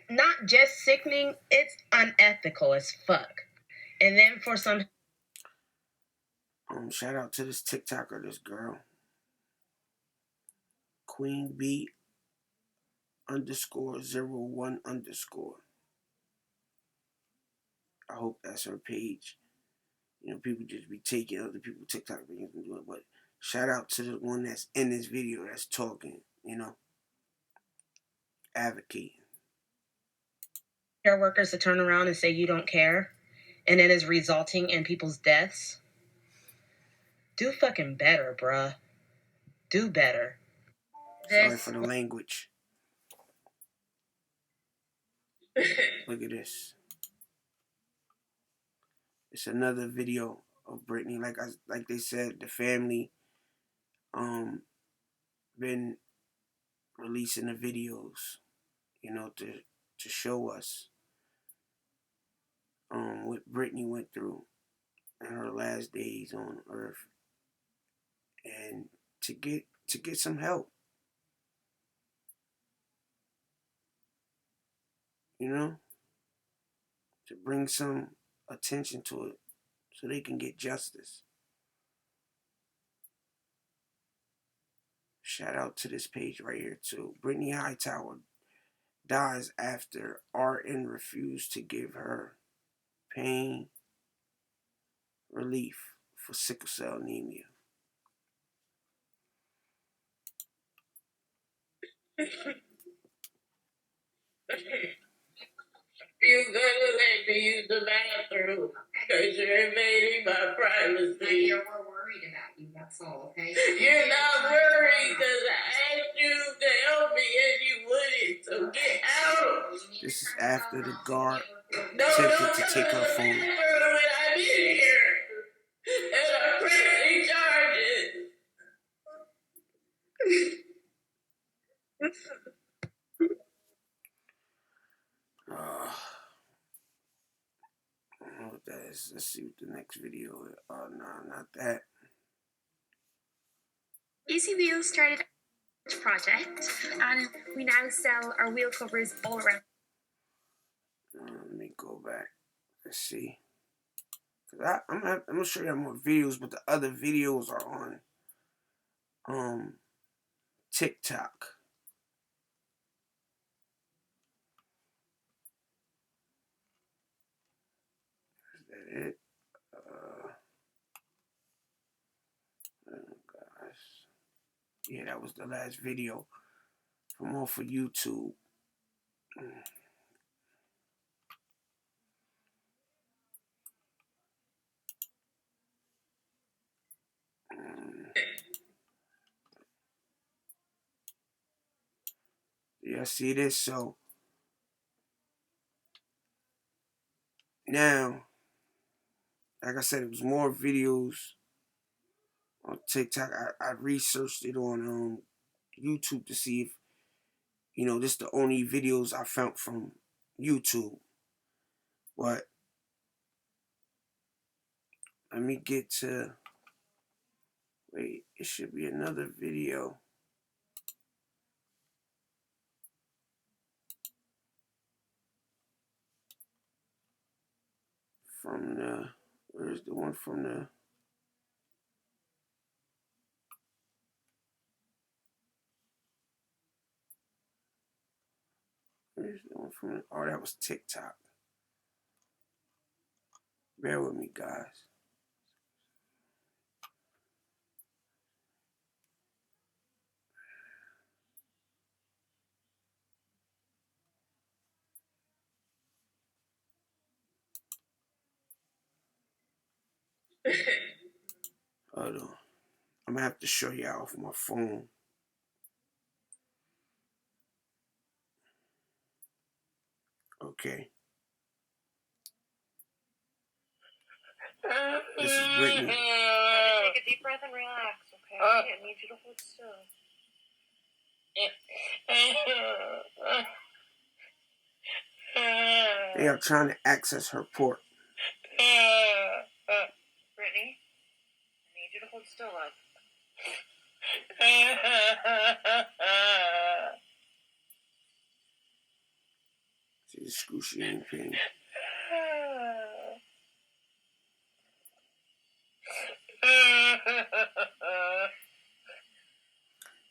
not just sickening, it's unethical as fuck. And then for some shout out to this TikToker, this girl. Queen B _01_. I hope that's her page. You know, people just be taking other people TikTok videos and doing it, but shout out to the one that's in this video that's talking, you know, advocating. Care workers to turn around and say you don't care, and it is resulting in people's deaths. Do fucking better, bruh. Do better. Sorry for the language. Look at this. It's another video of Brittany. Like they said, the family been releasing the videos, you know, to show us what Brittany went through in her last days on earth, and to get some help, you know, to bring some attention to it so they can get justice. Shout out to this page right here too. Brittany HighTower dies after RN refused to give her pain relief for sickle cell anemia. You're gonna let me use the bathroom because you're invading my privacy. We're worried about you, that's all, okay? You're not worried because I asked you to help me and you wouldn't, so get out. This is after the guard attempted to take her phone. I'm in here and I'm pressing charges. I don't know what that is. Let's see what the next video is. Oh, no, not that. Easy Wheels started a project, and we now sell our wheel covers all around. Let me go back. Let's see. I'm gonna show you more videos, but the other videos are on TikTok. Is that it? Yeah, that was the last video from off of YouTube. Yeah, see this? So now, like I said, it was more videos on TikTok. I researched it on YouTube to see if, this is the only videos I found from YouTube. But let me get to, wait, it should be another video from the, where's the one from the, where's the one from the, oh, that was TikTok. Bear with me, guys. Hold on. I'm gonna have to show y'all off my phone. Okay. This is Brittany. Take a deep breath and relax, okay? I need you to hold still. They are trying to access her port. Brittany, I need you to hold still, love. She's excruciating pain.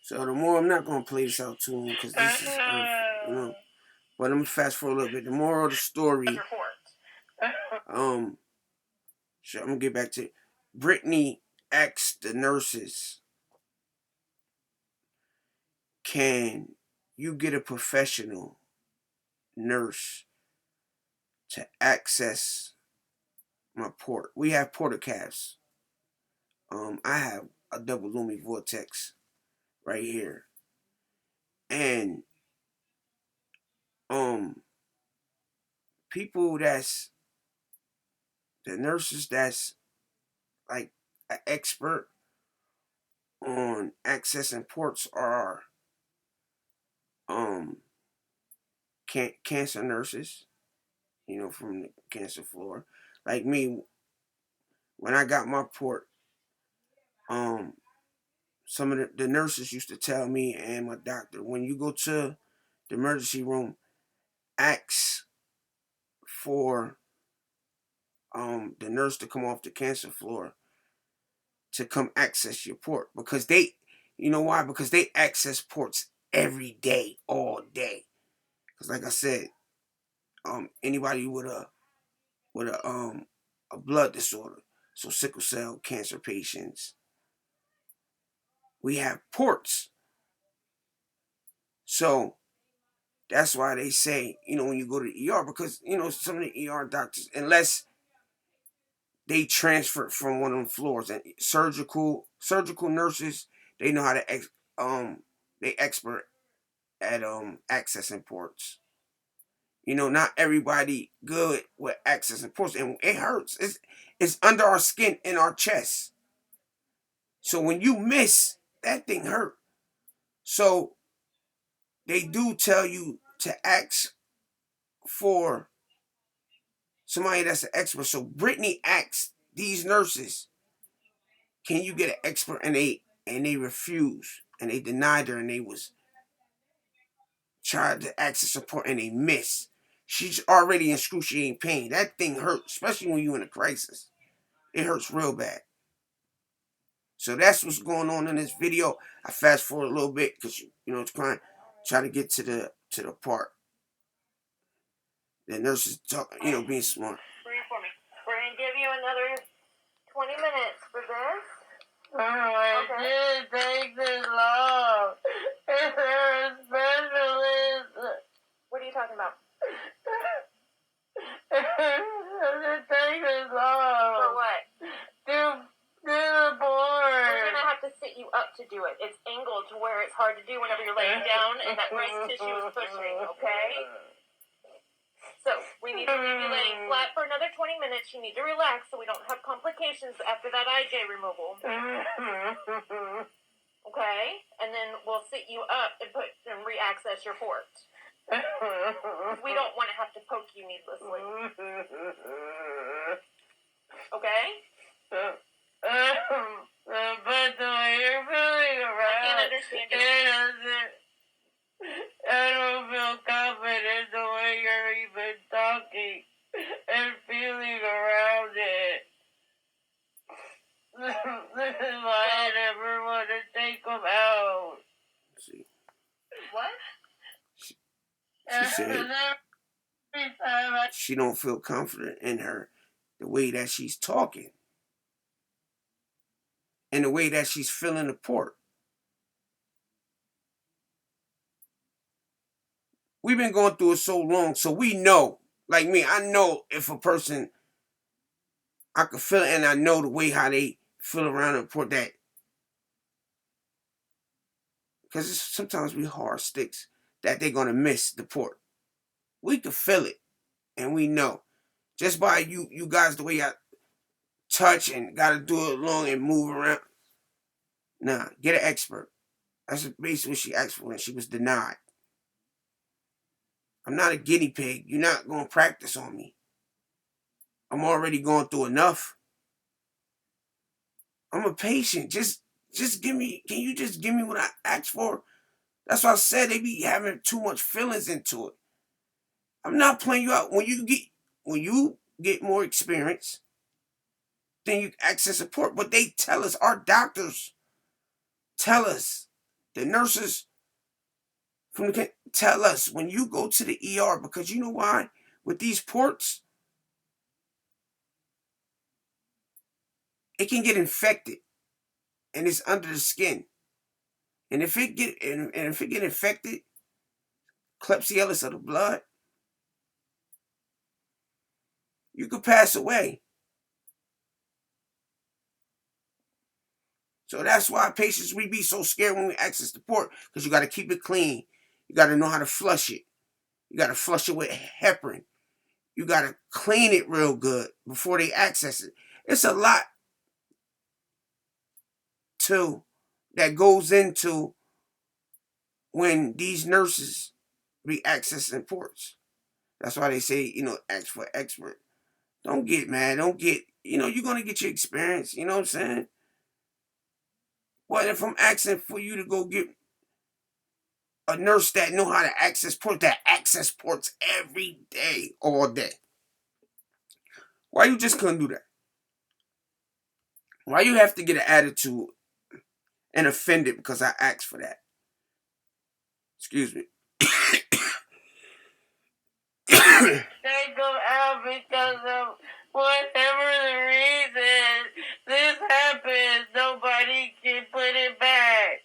So the more, I'm not gonna play this out too long because this is, but I'm gonna fast forward a little bit. The moral of the story, so I'm gonna get back to it. Brittany asked the nurses, "Can you get a professional nurse to access my port?" We have porta cabs. I have a double Lumi Vortex right here, and people that's the nurses that's like an expert on accessing ports are cancer nurses, from the cancer floor. Like me, when I got my port, some of the nurses used to tell me and my doctor, when you go to the emergency room, ask for the nurse to come off the cancer floor to come access your port, because they, you know why? Because they access ports every day, all day. Because like I said, anybody with a blood disorder, so sickle cell cancer patients, we have ports. So that's why they say, when you go to the ER, because some of the ER doctors, unless they transfer from one of them floors, and surgical nurses, they know how to they expert at accessing ports. Not everybody good with accessing ports, and it hurts. It's under our skin, in our chest. So when you miss, that thing hurt. So they do tell you to ask for somebody that's an expert. So Brittany asked these nurses, "Can you get an expert?" And they refused, and they denied her, and they was tried to access support, and they missed. She's already in excruciating pain. That thing hurts, especially when you're in a crisis. It hurts real bad. So that's what's going on in this video. I fast forward a little bit because it's trying to get to the part. The nurses talk, being smart. Breathe for me. We're going to give you another 20 minutes for this. It didn't take this long. Is there a specialist? What are you talking about? It takes this long. For what? Do the board. We're gonna have to sit you up to do it. It's angled to where it's hard to do whenever you're laying down and that breast tissue is pushing, okay? So, we need to leave you laying flat for another 20 minutes. You need to relax so we don't have complications after that IJ removal. Okay? And then we'll sit you up and re-access your port. We don't want to have to poke you needlessly. Okay? But the way you're feeling around, I can't understand you. I don't feel confident the way you're even talking and feeling around it. This is why I never want to take them out. See, What? she said she don't feel confident in her, the way that she's talking and the way that she's feeling the port. We've been going through it so long, so we know. Like me, I know if a person, I can feel it, and I know the way how they feel around the port. That because sometimes we hard sticks that they're gonna miss the port. We can feel it, and we know just by you guys the way I touch and gotta do it long and move around. Nah, get an expert. That's basically what she asked for, and she was denied. I'm not a guinea pig. You're not gonna practice on me. I'm already going through enough. I'm a patient. Just give me. Can you just give me what I asked for? That's why I said they be having too much feelings into it. I'm not playing you out. When you get more experience, then you access support. But they tell us, our doctors tell us, the nurses tell us when you go to the ER, because you know why? With these ports, it can get infected, and it's under the skin. And if it get infected, Klebsiella of the blood, you could pass away. So that's why patients, we be so scared when we access the port, because you got to keep it clean. You got to know how to flush it. You got to flush it with heparin. You got to clean it real good before they access it. It's a lot too that goes into when these nurses be accessing ports. That's why they say, ask for expert. Don't get mad. Don't get, you're going to get your experience. You know what I'm saying? What if I'm asking for you to go get a nurse that know how to access ports, that access ports every day, all day? Why you just couldn't do that? Why you have to get an attitude and offended because I asked for that? Excuse me. They go out because of whatever the reason this happens. Nobody can put it back.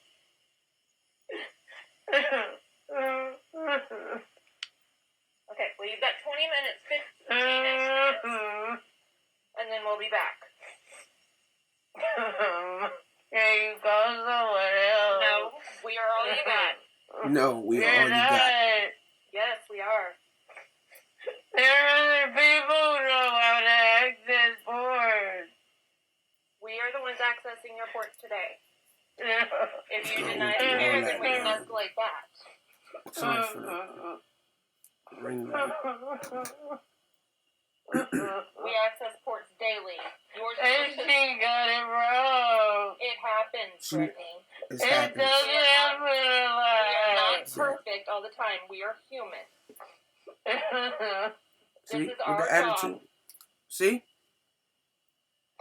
Okay, well, you've got 20 minutes, 15 minutes, and then we'll be back. Here you go, someone else. No, we are all you got. No, we are all you got. Yes, we are. There are other people who know how to access ports. We are the ones accessing your ports today. If you deny it here, then we can escalate that. Sorry for that. Ring light. We access ports daily. And she got it wrong. It happens, Brittany. It doesn't happen a lot. We are not perfect all the time. We are human. See, this is with our the attitude. job. See?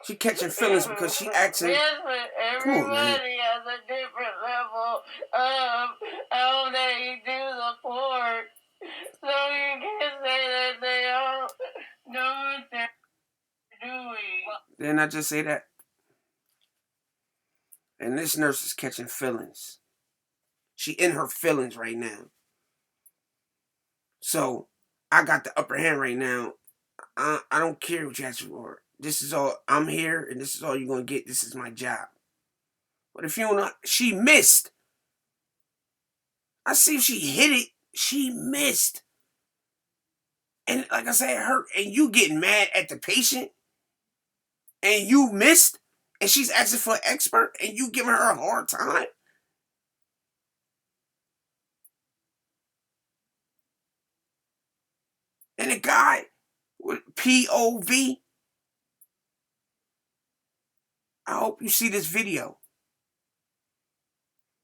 She catching feelings because she asking. Yes, but everybody has a different level of how they do the port. So you can't say that they all know what they're doing. Didn't I just say that? And this nurse is catching feelings. She in her feelings right now. So I got the upper hand right now. I don't care what you ask for. This is all, I'm here and this is all you're going to get. This is my job. But if you don't know, she missed. I see if she hit it. She missed. And like I said, it hurt. And you getting mad at the patient. And you missed. And she's asking for an expert. And you giving her a hard time. And the guy with POV. I hope you see this video.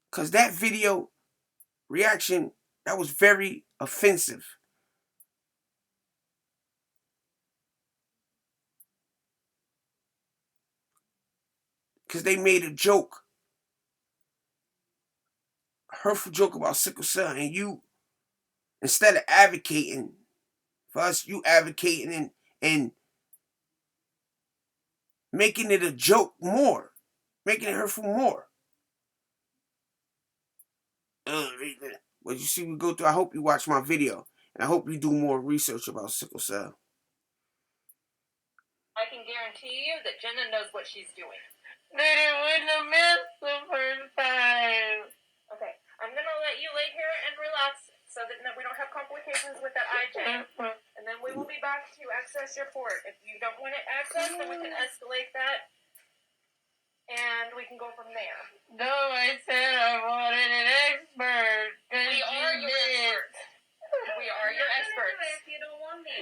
Because that video reaction, that was very offensive. Because they made a joke. A hurtful joke about sickle cell. And you, instead of advocating for us, you advocating and making it a joke more. Making it hurtful more. What you see me go through, I hope you watch my video. And I hope you do more research about sickle cell. I can guarantee you that Jenna knows what she's doing. That it wouldn't have missed the first time. Okay, I'm going to let you lay here and relax so that we don't have complications with that IJ. And then we will be back to access your port. If you don't want it accessed, then we can escalate that. And we can go from there. No, I said I wanted an expert. We are your experts. We are your experts. If you don't want me.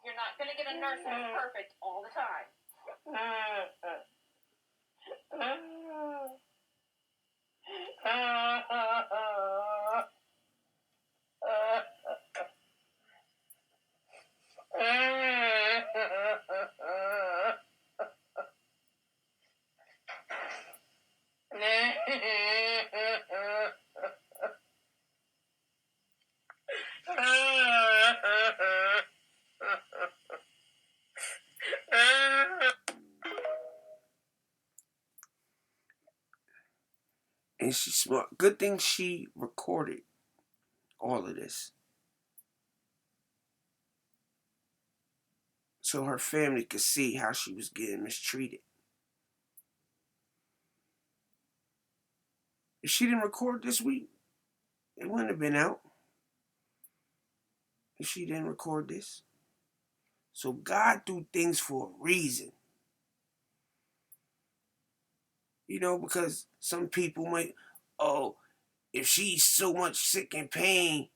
You're not going to get a nurse that's perfect all the time. And she's smart. Good thing she recorded all of this. So her family could see how she was getting mistreated. If she didn't record this week, it wouldn't have been out. If she didn't record this. So God do things for a reason. You know, because some people might, oh, if she's so much sick and pain,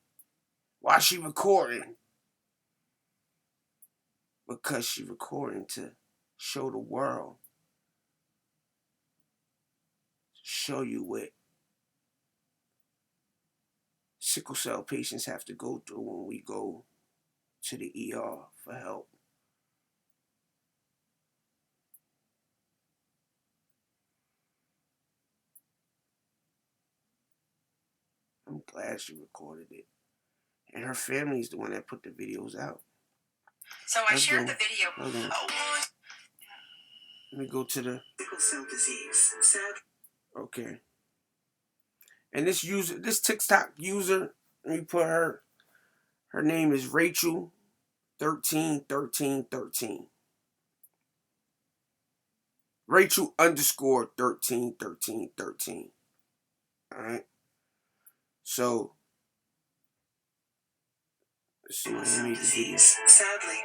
why is she recording? Because she's recording to show the world. Show you what sickle cell patients have to go through when we go to the ER for help. I'm glad she recorded it. And her family's the one that put the videos out. So I shared the video. Let me go to the Sickle cell disease. Sad. Okay. And this user, this TikTok user, let me put her name is Rachel 131313. Rachel _ 131313. Alright. So Sadly,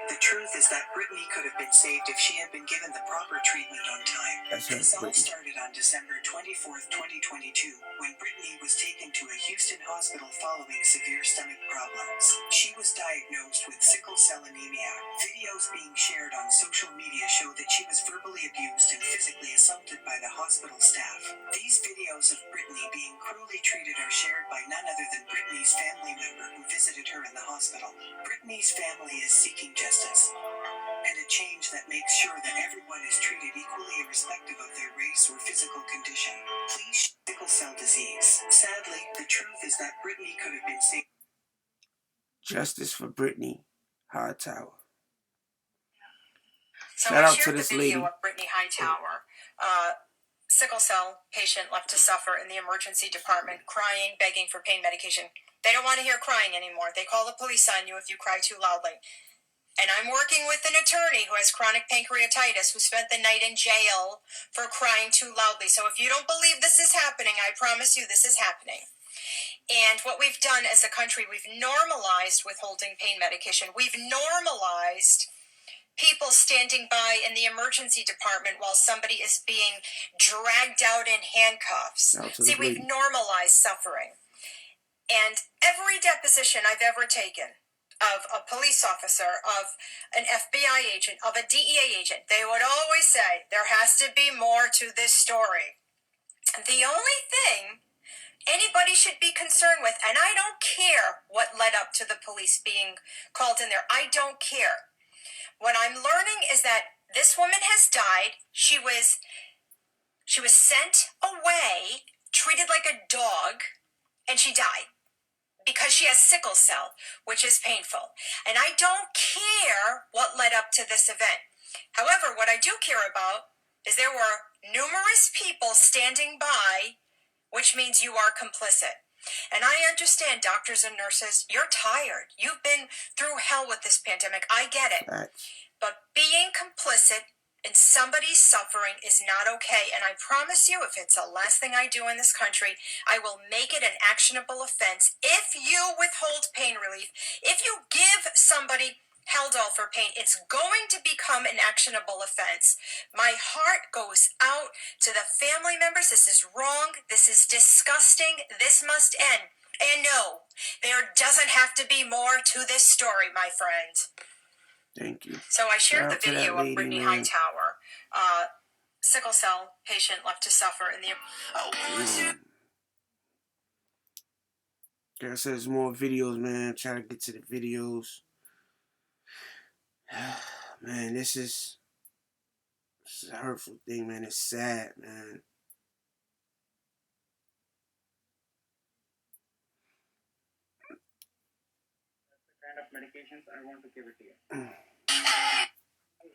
the truth is that Brittany could have been saved if she had been given the proper treatment on time. This all started on December 24th, 2022, when Brittany was taken to a Houston hospital following severe stomach problems. She was diagnosed with sickle cell anemia. Videos being shared on social media show that she was verbally abused and physically assaulted by the hospital staff. These videos of Brittany being cruelly treated are shared by none other than Brittany's family member who visited her in the hospital. Brittany's family is seeking justice and a change that makes sure that everyone is treated equally irrespective of their race or physical condition. Please, sickle cell disease. Sadly, the truth is that Brittany could have been saved. Justice for Brittany, HighTower. So Shout I out to shared the this video lady. of Brittany HighTower, sickle cell patient left to suffer in the emergency department, crying, begging for pain medication. They don't want to hear crying anymore. They call the police on you if you cry too loudly. And I'm working with an attorney who has chronic pancreatitis who spent the night in jail for crying too loudly. So if you don't believe this is happening, I promise you this is happening. And what we've done as a country, we've normalized withholding pain medication. We've normalized people standing by in the emergency department while somebody is being dragged out in handcuffs. See, we've normalized suffering. And every deposition I've ever taken of a police officer, of an FBI agent, of a DEA agent, they would always say, there has to be more to this story. The only thing anybody should be concerned with, and I don't care what led up to the police being called in there, I don't care. What I'm learning is that this woman has died. She was sent away, treated like a dog, and she died because she has sickle cell, which is painful. And I don't care what led up to this event. However, what I do care about is there were numerous people standing by, which means you are complicit. And I understand, doctors and nurses, you're tired. You've been through hell with this pandemic. I get it. But being complicit in somebody's suffering is not okay. And I promise you, if it's the last thing I do in this country, I will make it an actionable offense. If you withhold pain relief, if you give somebody Haldol for pain, it's going to become an actionable offense. My heart goes out to the family members. This is wrong. This is disgusting. This must end. And no, there doesn't have to be more to this story, my friend. Thank you. So I shared the video of Brittany HighTower, sickle cell patient left to suffer in the... Like I said, there's more videos, man. Try to get to the videos. Man, this is a hurtful thing, man. It's sad, man. Kind of medications I want to give it to you.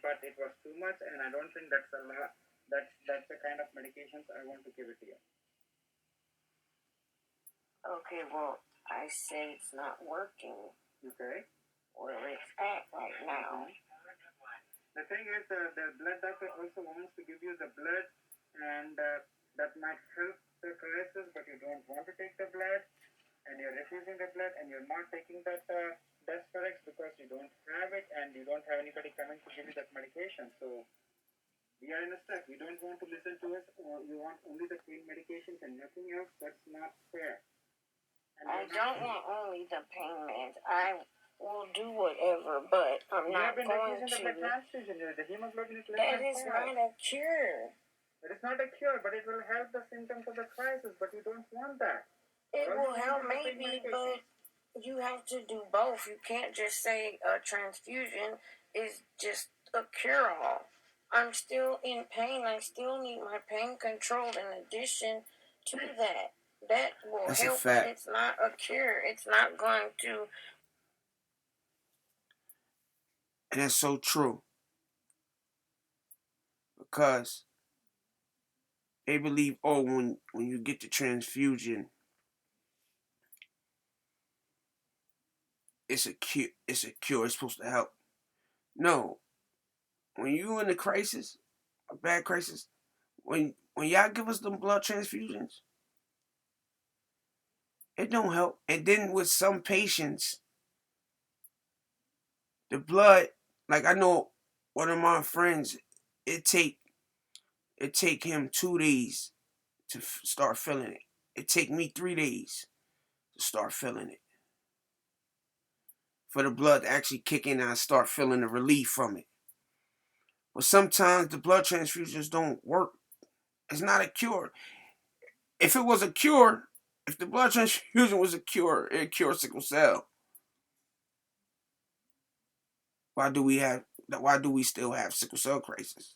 But it was too much, and I don't think that's a lot. That's the kind of medications I want to give it to you. Okay, well, I say it's not working. Okay. Where it's at right now. The thing is, the blood doctor also wants to give you the blood, and that might help the crisis, but you don't want to take the blood, and you're refusing the blood, and you're not taking that Desperex because you don't have it, and you don't have anybody coming to give you that medication. So we are in a step. You don't want to listen to us, or you want only the pain medications and nothing else. That's not fair. And I don't want only the pain meds. I will do whatever, but I'm not going to. The transfusion, the hemoglobin is that is not a cure. It is not a cure, but it will help the symptoms of the crisis. But you don't want that. It will help maybe, but you have to do both. You can't just say a transfusion is just a cure-all. I'm still in pain. I still need my pain controlled in addition to that. That will help, but it's not a cure. It's not going to. And that's so true. Because they believe, oh, when you get the transfusion, it's a cure. It's supposed to help. No. When you in a crisis, a bad crisis, when y'all give us them blood transfusions, it don't help. And then with some patients, the blood, like I know one of my friends, it take him 2 days to start feeling it. It take me 3 days to start feeling it. For the blood to actually kick in and I start feeling the relief from it. But sometimes the blood transfusions don't work. It's not a cure. If it was a cure, if the blood transfusion was a cure, it'd cure sickle cell. Why do we still have sickle cell crisis?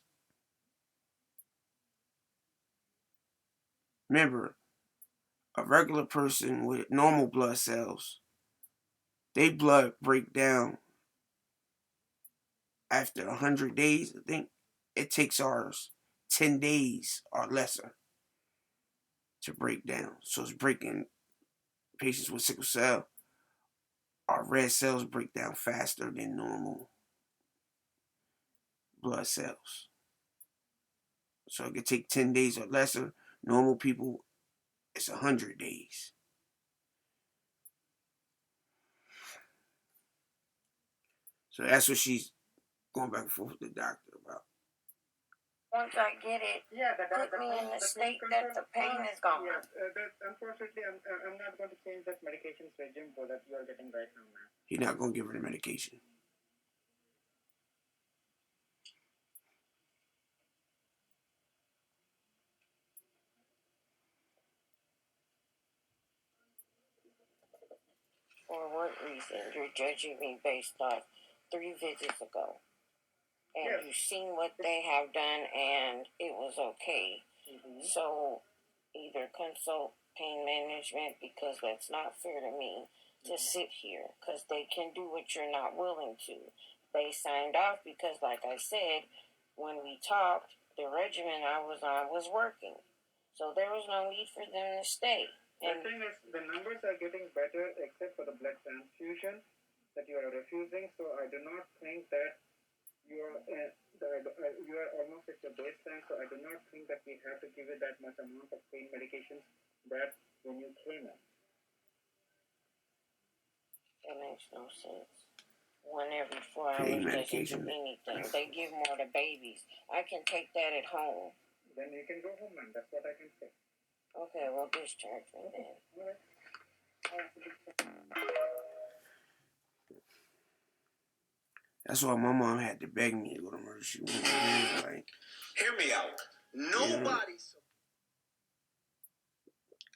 Remember, a regular person with normal blood cells, they blood break down after 100 days, I think it takes ours 10 days or lesser to break down. So it's breaking patients with sickle cell. Our red cells break down faster than normal blood cells. So it could take 10 days or lesser. Normal people, it's 100 days. So that's what she's going back and forth with the doctor about. Once I get it, put me in the state that the pain is gone. Yes, unfortunately, I'm not going to change that medication regime that you are getting right now, ma'am. He's not going to give her the medication. For what reason? You're judging me based off 3 visits ago. And Yes. you've seen what they have done and it was okay. So either consult pain management, because that's not fair to me to sit here, because they can do what you're not willing to. They signed off because, like I said, when we talked, the regimen I was on was working. So there was no need for them to stay. The thing is, the numbers are getting better except for the blood transfusion that you are refusing. So I do not think that you are almost at your baseline. So I do not think that we have to give you that much amount of pain medications that when you came in. That makes no sense. 1 every 4 hours Pain doesn't medication. do anything. They give more to babies. I can take that at home. Then you can go home, man. That's what I can say. Okay, well, discharge me then. All right. That's why my mom had to beg me to go to emergency room. Like, Hear me out. Nobody.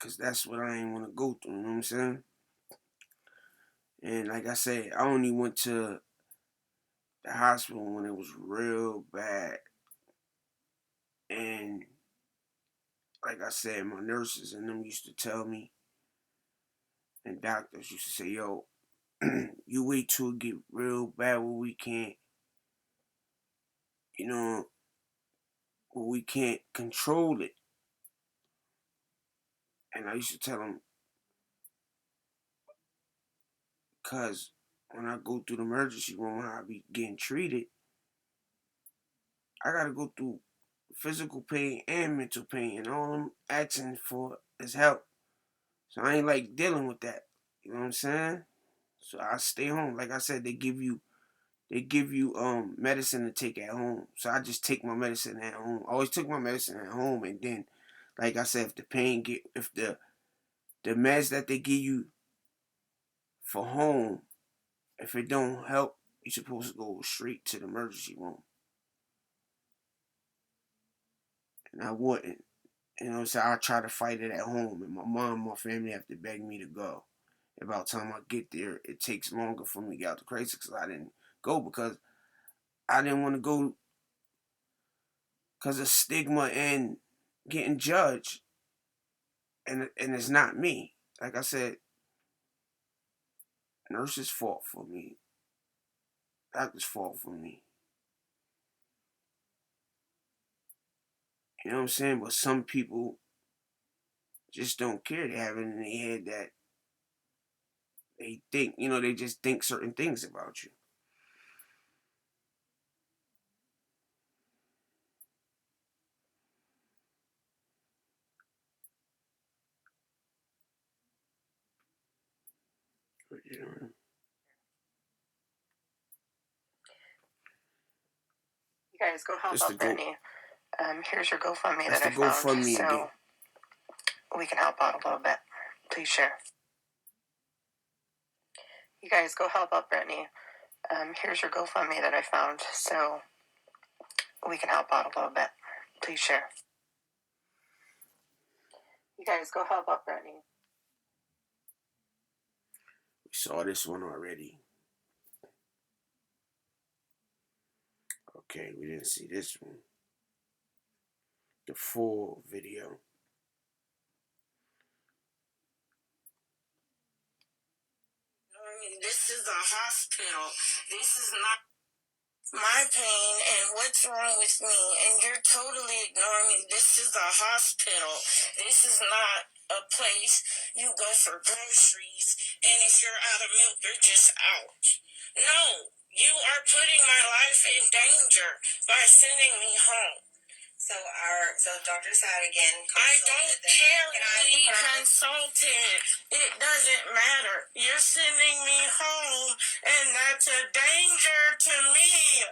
because that's what I ain't want to go through, you know what I'm saying? And like I said, I only went to the hospital when it was real bad. And like I said, my nurses and them used to tell me, and doctors used to say, yo, you wait till it get real bad where we can't, you know, where we can't control it. And I used to tell them, because when I go through the emergency room, how I be getting treated, I got to go through physical pain and mental pain, and all I'm asking for is help. So I ain't like dealing with that. You know what I'm saying? So I stay home. Like I said, they give you medicine to take at home. So I just take my medicine at home. I always took my medicine at home, and then, like I said, if the meds that they give you for home, if it don't help, you're supposed to go straight to the emergency room. And I wouldn't. You know, so I try to fight it at home, and my mom and my family have to beg me to go. About the time I get there, it takes longer for me to get out the crisis because I didn't go because I didn't want to go because of stigma and getting judged. And it's not me. Like I said, nurses fought for me. Doctors fought for me. You know what I'm saying? But some people just don't care. They have it in their head that they think, they just think certain things about you. You guys go help out Brittany. Here's your GoFundMe That's that I the found, GoFundMe so again. we can help out a little bit. Please share. You guys go help out Brittany. Here's your GoFundMe that I found, so we can help out a little bit. Please share. You guys go help out Brittany. We saw this one already. Okay, we didn't see this one. The full video. This is a hospital. This is not my pain and what's wrong with me, and you're totally ignoring me. This is a hospital. This is not a place you go for groceries, and if you're out of milk, you're just out. No, you are putting my life in danger by sending me home. So Dr. Sad again. I don't care who he consulted. It doesn't matter. You're sending me home, and that's a danger to me.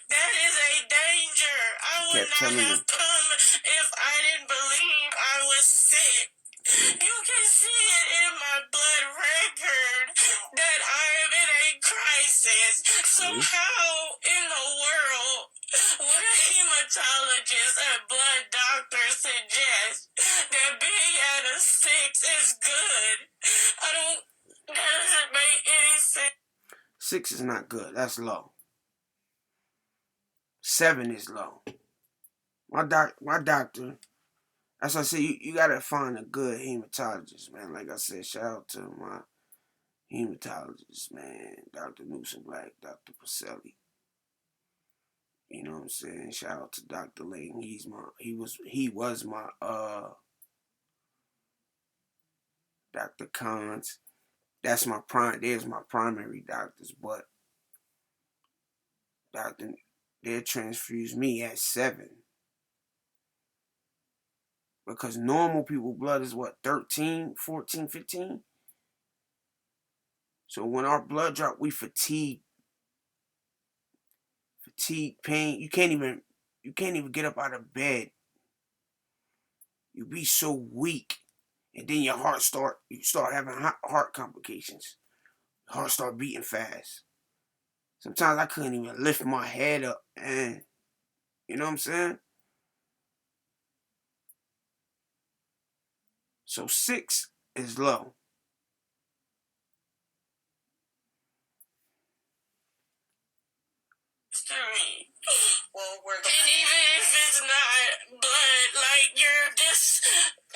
That is a danger. I would not have come if I didn't believe I was sick. You can see it in my blood record that I am in a crisis. So how in the world would a hematologist and blood doctor suggest that being at a 6 is good? That doesn't make any sense. 6 is not good. That's low. 7 is low. My doctor. That's why I say you gotta find a good hematologist, man. Like I said, shout out to my hematologist, man. Dr. Newsom Black, Dr. Pacelli. You know what I'm saying? Shout out to Dr. Layton. He was my Dr. Cons. There's my primary doctors, but they transfused me at 7. Because normal people blood is what, 13, 14, 15? So when our blood drop, we fatigue, pain. You can't even get up out of bed. You be so weak. And then you start having heart complications. Heart start beating fast. Sometimes I couldn't even lift my head up, and you know what I'm saying? So 6 is low. To me. Well, and even if it's not blood, like you're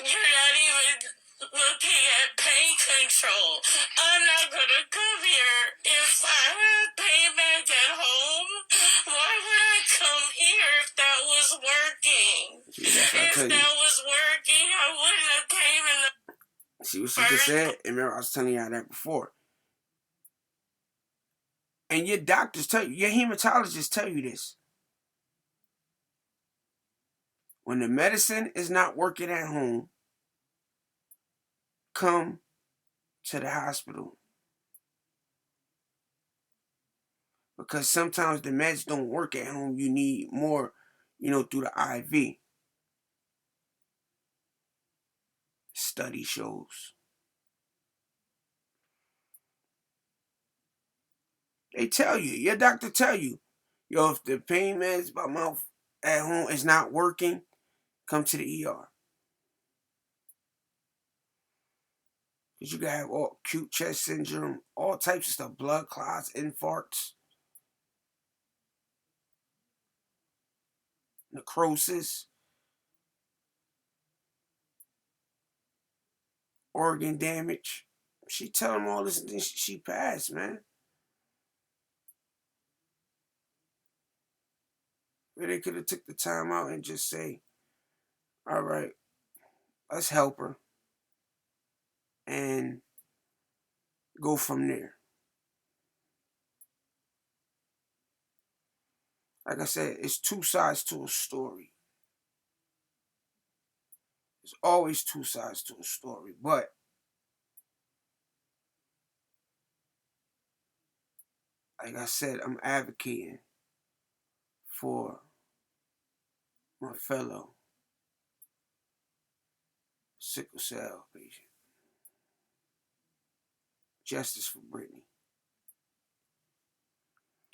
not even looking at pain control. I'm not gonna come here if I have pain meds at home. Why would I come here if that was working? If that was working, I wouldn't have came in the. See what she just said? And remember, I was telling y'all that before. And your doctors tell you, your hematologists tell you this. When the medicine is not working at home, come to the hospital. Because sometimes the meds don't work at home. You need more, through the IV. Study shows. They tell you, your doctor tell you, yo, if the pain meds by mouth at home is not working, come to the ER. Because you can have all acute chest syndrome, all types of stuff, blood clots, infarcts, necrosis, organ damage. She tell them all this and then she passed, man. Where they could have took the time out and just say, all right, let's help her and go from there. Like I said, it's 2 sides to a story. There's always 2 sides to a story. But like I said, I'm advocating for my fellow sickle cell patient. Justice for Brittany.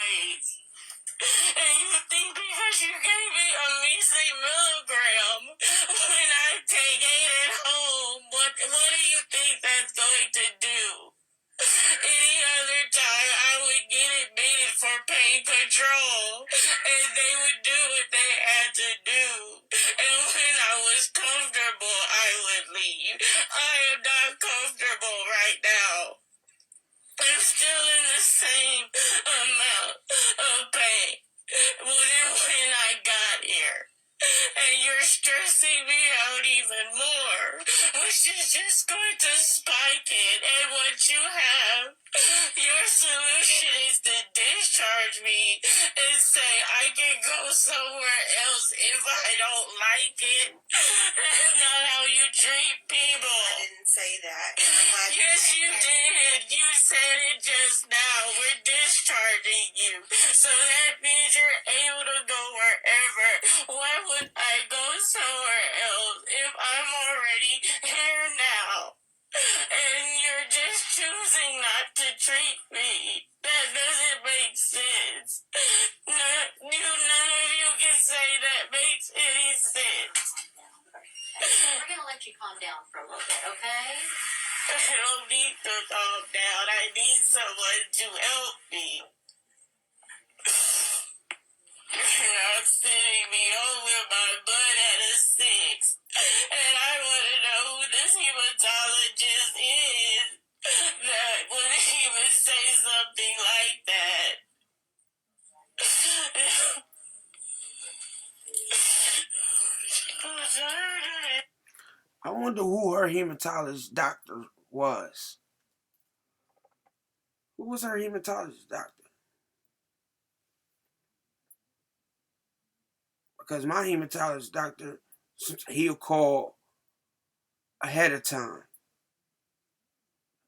And you think because you gave me a measly milligram when I take it at home, what do you think that's going to do? Any other time I would get admitted for pain control, and they would do what they had to do. And when I was comfortable, I would leave. I am not comfortable right now. I'm still in the same amount of pain. she's just going to spike it. And what you have, your solution is to discharge me and say I can go somewhere else if I don't like it. That's not how you treat people. I didn't say that. Yes, you did. You said it just now. We're discharging you. So that means you're able to go wherever. Why would I go somewhere else if I'm already here now? And you're just choosing not to treat me. That doesn't make sense. None of you can say that makes any sense. We're going to let you calm down for a little bit, okay? I don't need to calm down. I need someone to help me. You're not sending me home with my blood at a 6. And I want to know who this hematologist is that would even say something like that. I wonder who her hematologist doctor was. Who was her hematologist doctor? Because my hematologist doctor, he'll call ahead of time.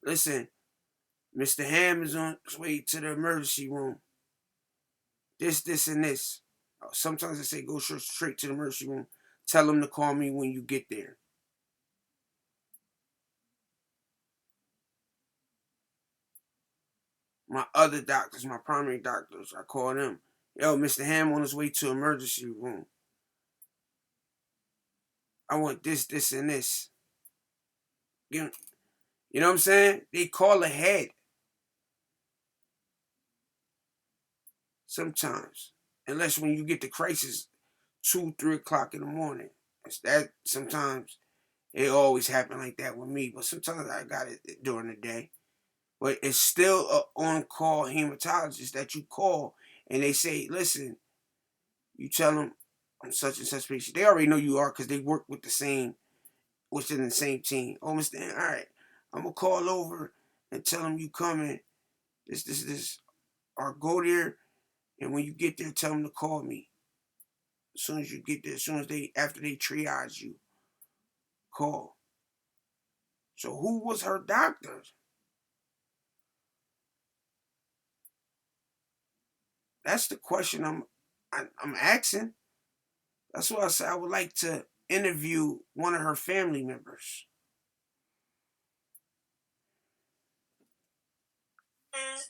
Listen, Mr. Ham is on his way to the emergency room. This, and this. Sometimes I say go straight to the emergency room. Tell him to call me when you get there. My other doctors, my primary doctors, I call them. Yo, Mr. Ham on his way to emergency room. I want this, and this. You know what I'm saying? They call ahead. Sometimes. Unless when you get the crisis 2, 3 o'clock in the morning. That sometimes it always happen like that with me. But sometimes I got it during the day. But it's still an on-call hematologist that you call and they say, listen, you tell them I'm such and such patient. They already know you are because they work with within the same team. Oh, Mr. All right, I'm going to call over and tell them you coming. This. Or go there, and when you get there, tell them to call me. As soon as you get there, after they triage you, call. So who was her doctor? That's the question I'm asking. That's why I said I would like to interview one of her family members. Every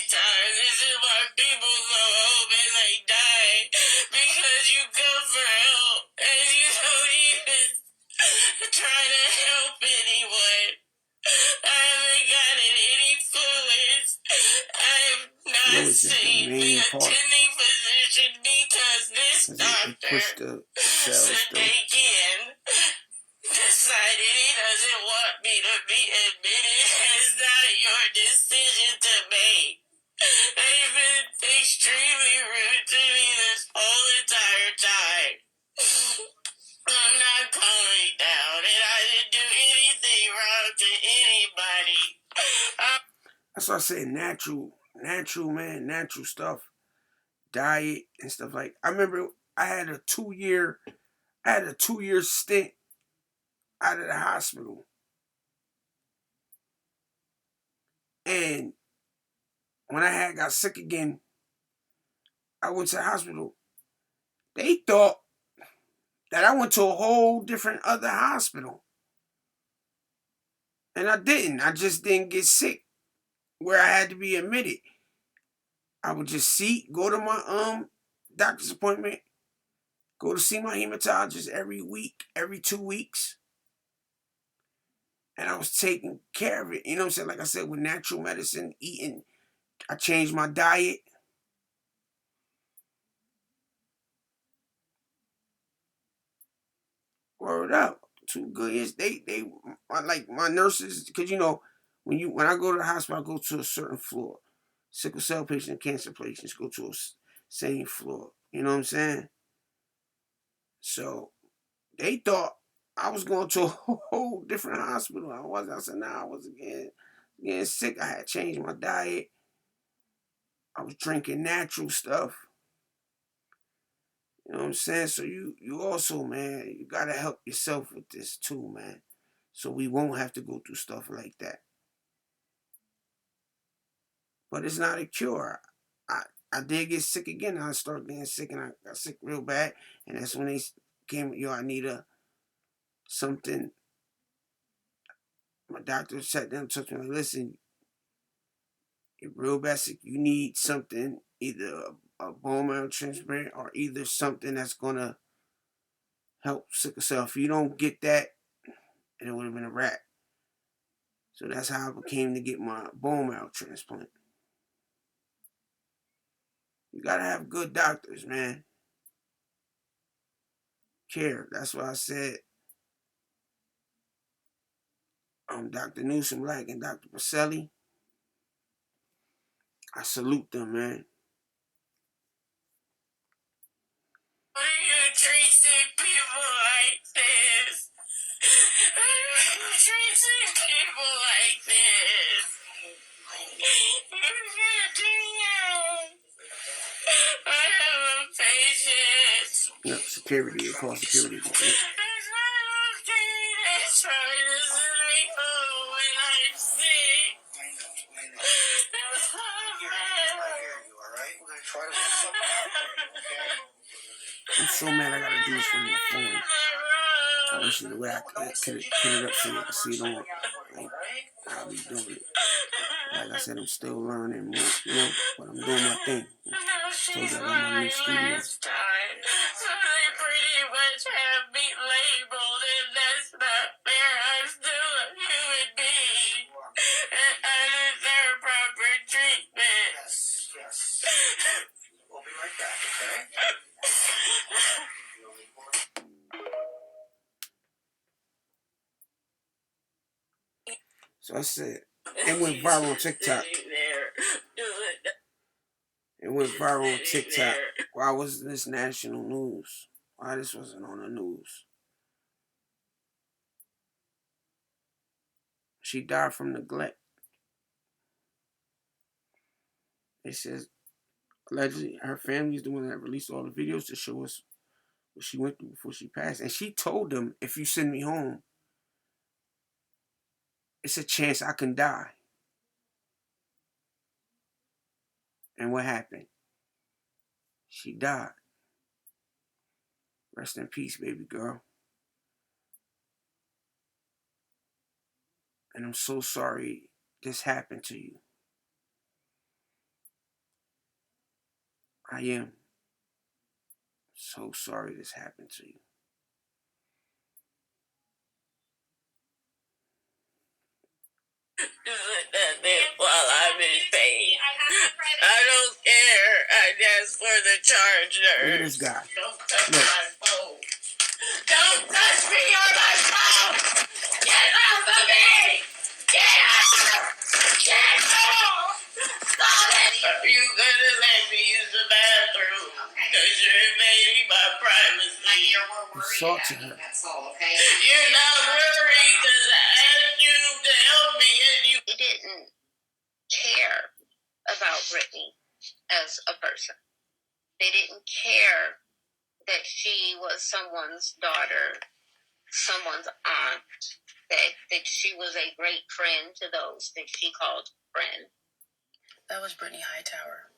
time. This is why people go home and they die. Because you come for help and you don't even try to help anyone. I haven't gotten any fluids. I'm not seeing the attending physician because this doctor said they can. Decided he doesn't want me to be admitted. It's not your decision to make. They've been extremely rude to me this whole entire time. I'm not calling down, and I didn't do anything wrong to anybody. That's why I say natural, man, natural stuff, diet and stuff like. I remember I had a 2-year stint out of the hospital, and when I got sick again, I went to the hospital. They thought that I went to a whole different other hospital. And I didn't. I just didn't get sick where I had to be admitted. I would just go to my doctor's appointment, go to see my hematologist every week, every 2 weeks. And I was taking care of it. You know what I'm saying? Like I said, with natural medicine, eating. I changed my diet. Word up. 2 good years. They like my nurses, because when I go to the hospital, I go to a certain floor. Sickle cell patients and cancer patients go to a same floor. You know what I'm saying? So they thought I was going to a whole different hospital. I said, nah, I was getting sick. I had changed my diet. I was drinking natural stuff. You know what I'm saying? So you also, man, you gotta help yourself with this too, man. So we won't have to go through stuff like that. But it's not a cure. I did get sick again. I started getting sick, and I got sick real bad. And that's when they came, I need something. My doctor sat down and told me, like, listen, you're real bad sick. You need something, either a bone marrow transplant or either something that's gonna help sickle cell. If you don't get that, it would have been a wrap. So that's how I came to get my bone marrow transplant. You gotta have good doctors, man. Care. That's why I said Dr. Newsom Black and Dr. Pacelli. I salute them, man. Why do you treat sick people like this? Why do you treat sick people like this? You can't do that. I have a patient. Yep, security. They call security. Yep. It's not okay to try to send me home when I'm sick. I know. It's so bad. I hear you, alright? We're gonna try to work something out for you, okay? I'm so mad I gotta do this from my phone. I wish the way I could put it up so you can see it on. Like, I'll be doing it. Like I said, I'm still learning more, but I'm doing my thing. Told you I got my new studio. So they pretty much have me labeled, and that's not fair. I'm still a human being, and I deserve proper treatment. Yes. We'll be right back, okay? So I said, it went viral on TikTok. It went viral on TikTok. Why was this national news? Why this wasn't on the news? She died from neglect. It says, allegedly, her family is the one that released all the videos to show us what she went through before she passed. And she told them, if you send me home, it's a chance I can die. And what happened? She died. Rest in peace, baby girl. And I'm so sorry this happened to you. I am so sorry this happened to you. While I'm in pain. I don't care. I asked for the charge nurse. Look at this guy. Don't touch my phone. Don't touch me on my phone. Get off of me. Get off. Get off. Stop it. Are you gonna let me use the bathroom? Because you're invading my privacy. My dear, we're worried Assault about you. her. That's all, okay? You're not worried because I asked you to help me and you didn't care about Brittany as a person. They didn't care that she was someone's daughter, someone's aunt, that she was a great friend to those that she called friend. That was Brittany HighTower.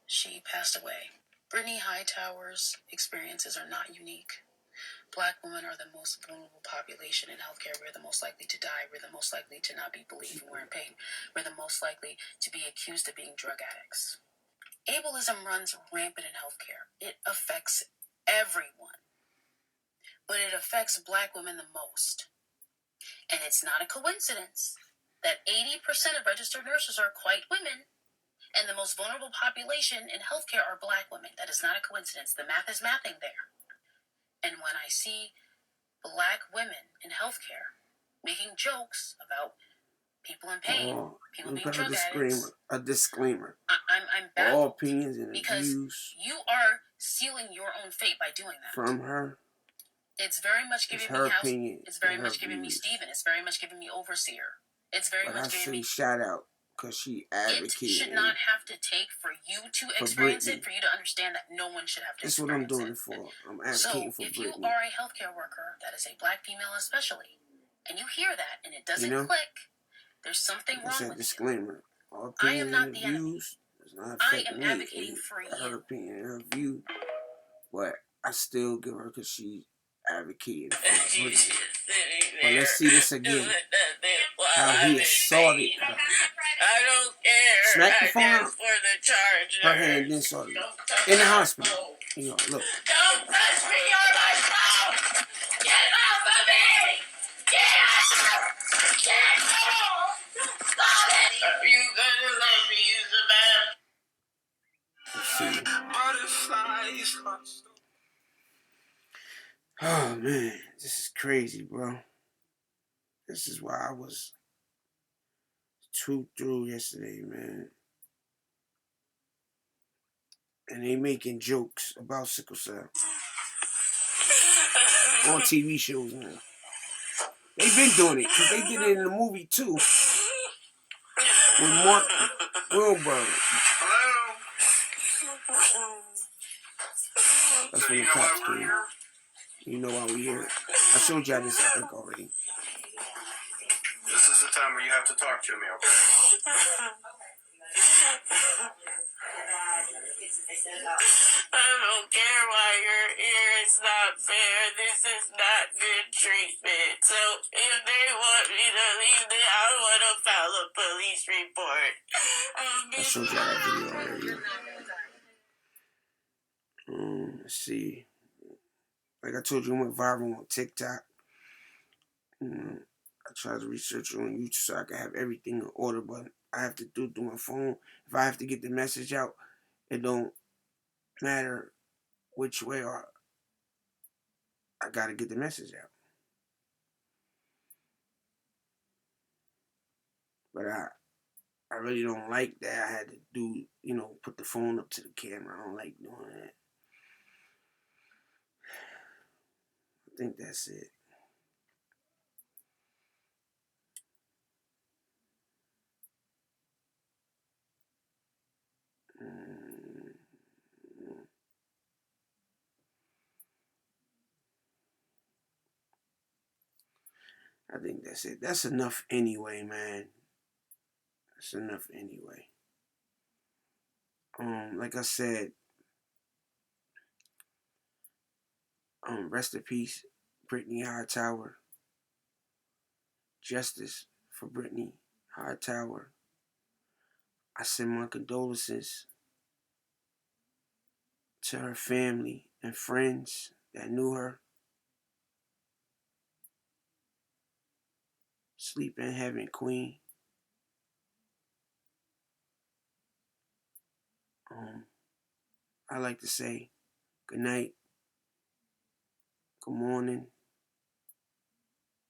She passed away. Brittany HighTower's experiences are not unique. Black women are the most vulnerable population in healthcare. We're the most likely to die. We're the most likely to not be believed when we're in pain. We're the most likely to be accused of being drug addicts. Ableism runs rampant in healthcare. It affects everyone. But it affects Black women the most. And it's not a coincidence that 80% of registered nurses are white women, and the most vulnerable population in healthcare are Black women. That is not a coincidence. The math is mathing there. And when I see Black women in healthcare making jokes about people in pain, people being drug addicts, A disclaimer. I'm baffled. All opinions and because views you are sealing your own fate by doing that. from her It's very much giving her me house. opinion. It's very and much her giving me views. Stephen. It's very much giving me overseer. It's very But much I giving say me. shout out because she advocated. It should not have to take for you to experience it, for you to understand that no one should have to That's experience what I'm doing it. it for. I'm advocating for if Brittany. you are a healthcare worker, that is a black female especially, and you hear that and it doesn't click, there's something wrong with disclaimer. All you. I am opinions not and the views enemy. does not I affect am me. advocating for Her you. opinion and her view, but I still give her because she's advocating for Brittany. But let's see this again. How he assaulted her. I don't care. Smack the phone out. For the charger. Her hand then assaulted her. In the hospital. You know, look. Don't touch me on my phone! Get off of me! Get out! Get off! Stop it! Are you gonna let me use the bathroom? Oh man, this is crazy, bro. This is why I was too through yesterday, man. And they making jokes about sickle cell on TV shows now. They've been doing it because they did it in the movie too with Mark Wahlberg. That's when the cops came. You know why we here. I showed y'all this, I think, already. This is the time where you have to talk to me, okay? I don't care why you're here. It's not fair. This is not good treatment. So if they want me to leave, then I want to file a police report. I showed y'all that video already. Let's see. Like I told you, I went viral on TikTok. I tried to research it on YouTube so I could have everything in order, but I have to do it through my phone. If I have to get the message out, it don't matter which way or I gotta get the message out. But I really don't like that. I had to do, put the phone up to the camera. I don't like doing that. I think that's it. I think that's it. That's enough anyway, man. That's enough anyway. Like I said, rest in peace, Brittany HighTower. Justice for Brittany HighTower. I send my condolences to her family and friends that knew her. Sleep in heaven, Queen. I like to say good night, good morning.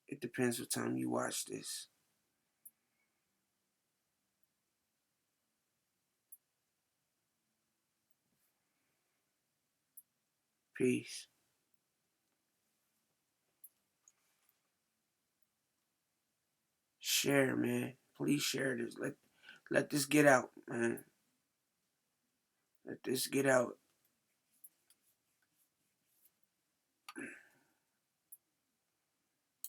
It depends what time you watch this. Peace. Share, man. Please share this. Let this get out, man. Let this get out.